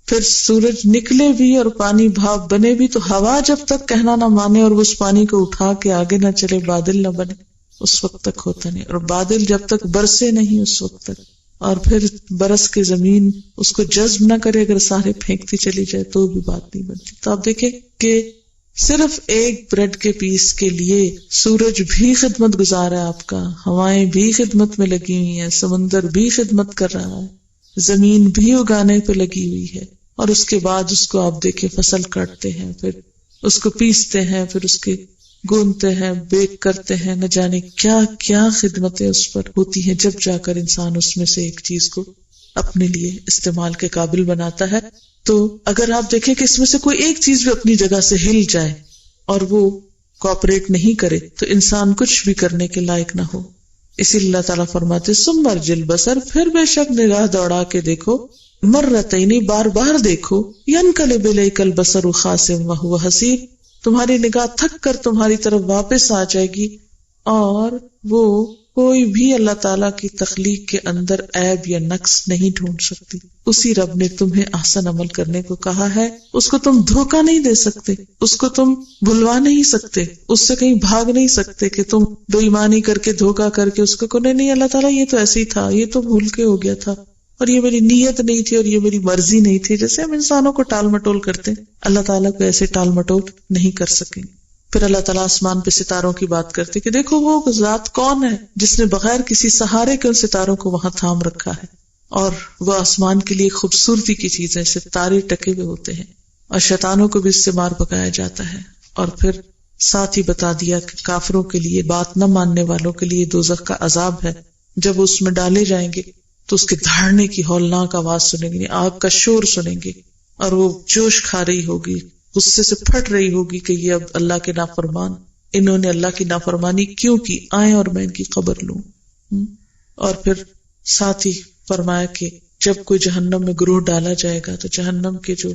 پھر سورج نکلے بھی اور پانی بھاپ بنے بھی تو ہوا جب تک کہنا نہ مانے اور اس پانی کو اٹھا کے آگے نہ چلے، بادل نہ بنے، اس وقت تک ہوتا نہیں. اور بادل جب تک برسے نہیں اس وقت تک، اور پھر برس کے زمین اس کو جذب نہ کرے، اگر سارے پھینکتی چلی جائے تو بھی بات نہیں بنتی. تو آپ دیکھیں کہ صرف ایک بریڈ کے پیس کے لیے سورج بھی خدمت گزار ہے آپ کا، ہوائیں بھی خدمت میں لگی ہوئی ہیں، سمندر بھی خدمت کر رہا ہے، زمین بھی اگانے پہ لگی ہوئی ہے. اور اس کے بعد اس کو آپ دیکھیں فصل کاٹتے ہیں، پھر اس کو پیستے ہیں، پھر اس کے گونتے ہیں، بیک کرتے ہیں، نہ جانے کیا کیا خدمتیں اس پر ہوتی ہیں، جب جا کر انسان اس میں سے ایک چیز کو اپنے لیے استعمال کے قابل بناتا ہے. تو اگر آپ دیکھیں کہ اس میں سے کوئی ایک چیز بھی اپنی جگہ سے ہل جائے اور وہ کوآپریٹ نہیں کرے تو انسان کچھ بھی کرنے کے لائق نہ ہو. اسی لیے اللہ تعالیٰ فرماتے ثم ارجع البصر، پھر بے شک نگاہ دوڑا کے دیکھو، مرتین، بار بار دیکھو، ینقلب الیک البصر خاسئا وہو حسیر، تمہاری نگاہ تھک کر تمہاری طرف واپس آ جائے گی اور وہ کوئی بھی اللہ تعالیٰ کی تخلیق کے اندر عیب یا نقص نہیں ڈھونڈ سکتی. اسی رب نے تمہیں احسن عمل کرنے کو کہا ہے، اس کو تم دھوکہ نہیں دے سکتے، اس کو تم بھلوا نہیں سکتے، اس سے کہیں بھاگ نہیں سکتے کہ تم بے ایمانی کر کے دھوکہ کر کے اس کو نہیں اللہ تعالیٰ یہ تو ایسے ہی تھا، یہ تو بھول کے ہو گیا تھا، اور یہ میری نیت نہیں تھی، اور یہ میری مرضی نہیں تھی. جیسے ہم انسانوں کو ٹال مٹول کرتے ہیں، اللہ تعالیٰ کو ایسے ٹال مٹول نہیں کر سکیں. پھر اللہ تعالیٰ آسمان پہ ستاروں کی بات کرتے کہ دیکھو وہ ذات کون ہے جس نے بغیر کسی سہارے کے ان ستاروں کو وہاں تھام رکھا ہے، اور وہ آسمان کے لیے خوبصورتی کی چیز ہے، ستارے ٹکے ہوئے ہوتے ہیں، اور شیطانوں کو بھی اس سے مار پکایا جاتا ہے. اور پھر ساتھ ہی بتا دیا کہ کافروں کے لیے، بات نہ ماننے والوں کے لیے دوزخ کا عذاب ہے. جب اس میں ڈالے جائیں گے تو اس کے دھاڑنے کی ہولناک آواز سنیں گے، آگ کا شور سنیں گے، اور وہ جوش کھا رہی ہوگی، غصے سے پھٹ رہی ہوگی کہ یہ اب اللہ کے نافرمان، انہوں نے اللہ کی نافرمانی کیوں کی، آئیں اور میں ان کی خبر لوں. اور پھر ساتھ ہی فرمایا کہ جب کوئی جہنم میں گروہ ڈالا جائے گا تو جہنم کے جو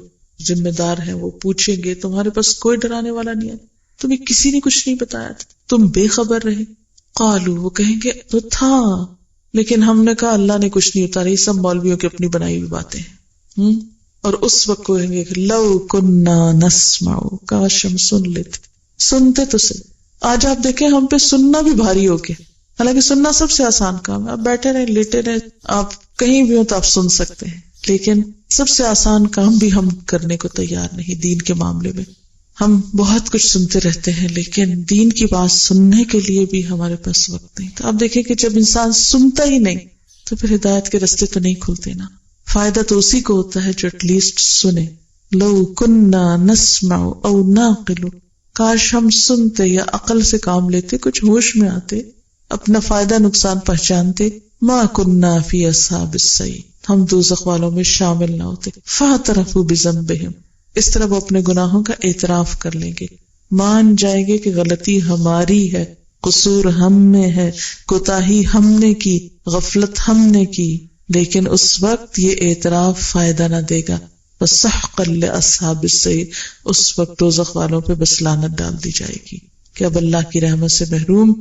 ذمہ دار ہیں وہ پوچھیں گے تمہارے پاس کوئی ڈرانے والا نہیں ہے، تمہیں کسی نے کچھ نہیں بتایا تھا، تم بے خبر رہے؟ قالو، وہ کہیں گے تو تھا لیکن ہم نے کہا اللہ نے کچھ نہیں اتارا، یہ سب مولویوں کی اپنی بنائی ہوئی باتیں ہیں۔ اور اس وقت کہیں گے لو کننا نسمع، کاش ہم سن لیتے، سنتے تو صحیح۔ آج آپ دیکھیں ہم پہ سننا بھی بھاری ہو گیا، حالانکہ سننا سب سے آسان کام ہے، آپ بیٹھے رہیں لیٹے رہیں، آپ کہیں بھی ہو تو آپ سن سکتے ہیں، لیکن سب سے آسان کام بھی ہم کرنے کو تیار نہیں۔ دین کے معاملے میں ہم بہت کچھ سنتے رہتے ہیں لیکن دین کی بات سننے کے لیے بھی ہمارے پاس وقت نہیں۔ تو آپ دیکھیں کہ جب انسان سنتا ہی نہیں تو پھر ہدایت کے راستے تو نہیں کھلتے نا۔ فائدہ تو اسی کو ہوتا ہے جو ایٹ لیسٹ سنے۔ لو کننا نسمع او نعقل، کاش ہم سنتے یا عقل سے کام لیتے، کچھ ہوش میں آتے، اپنا فائدہ نقصان پہچانتے، ما کننا فی اصحاب السعیر، ہم دوزخ والوں میں شامل نہ ہوتے۔ فاعترفوا بذنبہم، اس طرح وہ اپنے گناہوں کا اعتراف کر لیں گے، مان جائیں گے کہ غلطی ہماری ہے، قصور ہم میں ہے، کوتاہی ہم نے کی، غفلت ہم نے کی، لیکن اس وقت یہ اعتراف فائدہ نہ دے گا۔ فسحقا لاصحاب السعیر، اس وقت دوزخ والوں پہ بس لعنت ڈال دی جائے گی کہ اب اللہ کی رحمت سے محروم،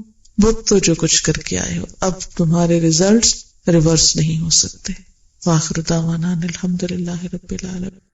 وہ تو جو کچھ کر کے آئے ہو، اب تمہارے ریزلٹس ریورس نہیں ہو سکتے۔ وآخر دعوانا الحمدللہ رب العالمین۔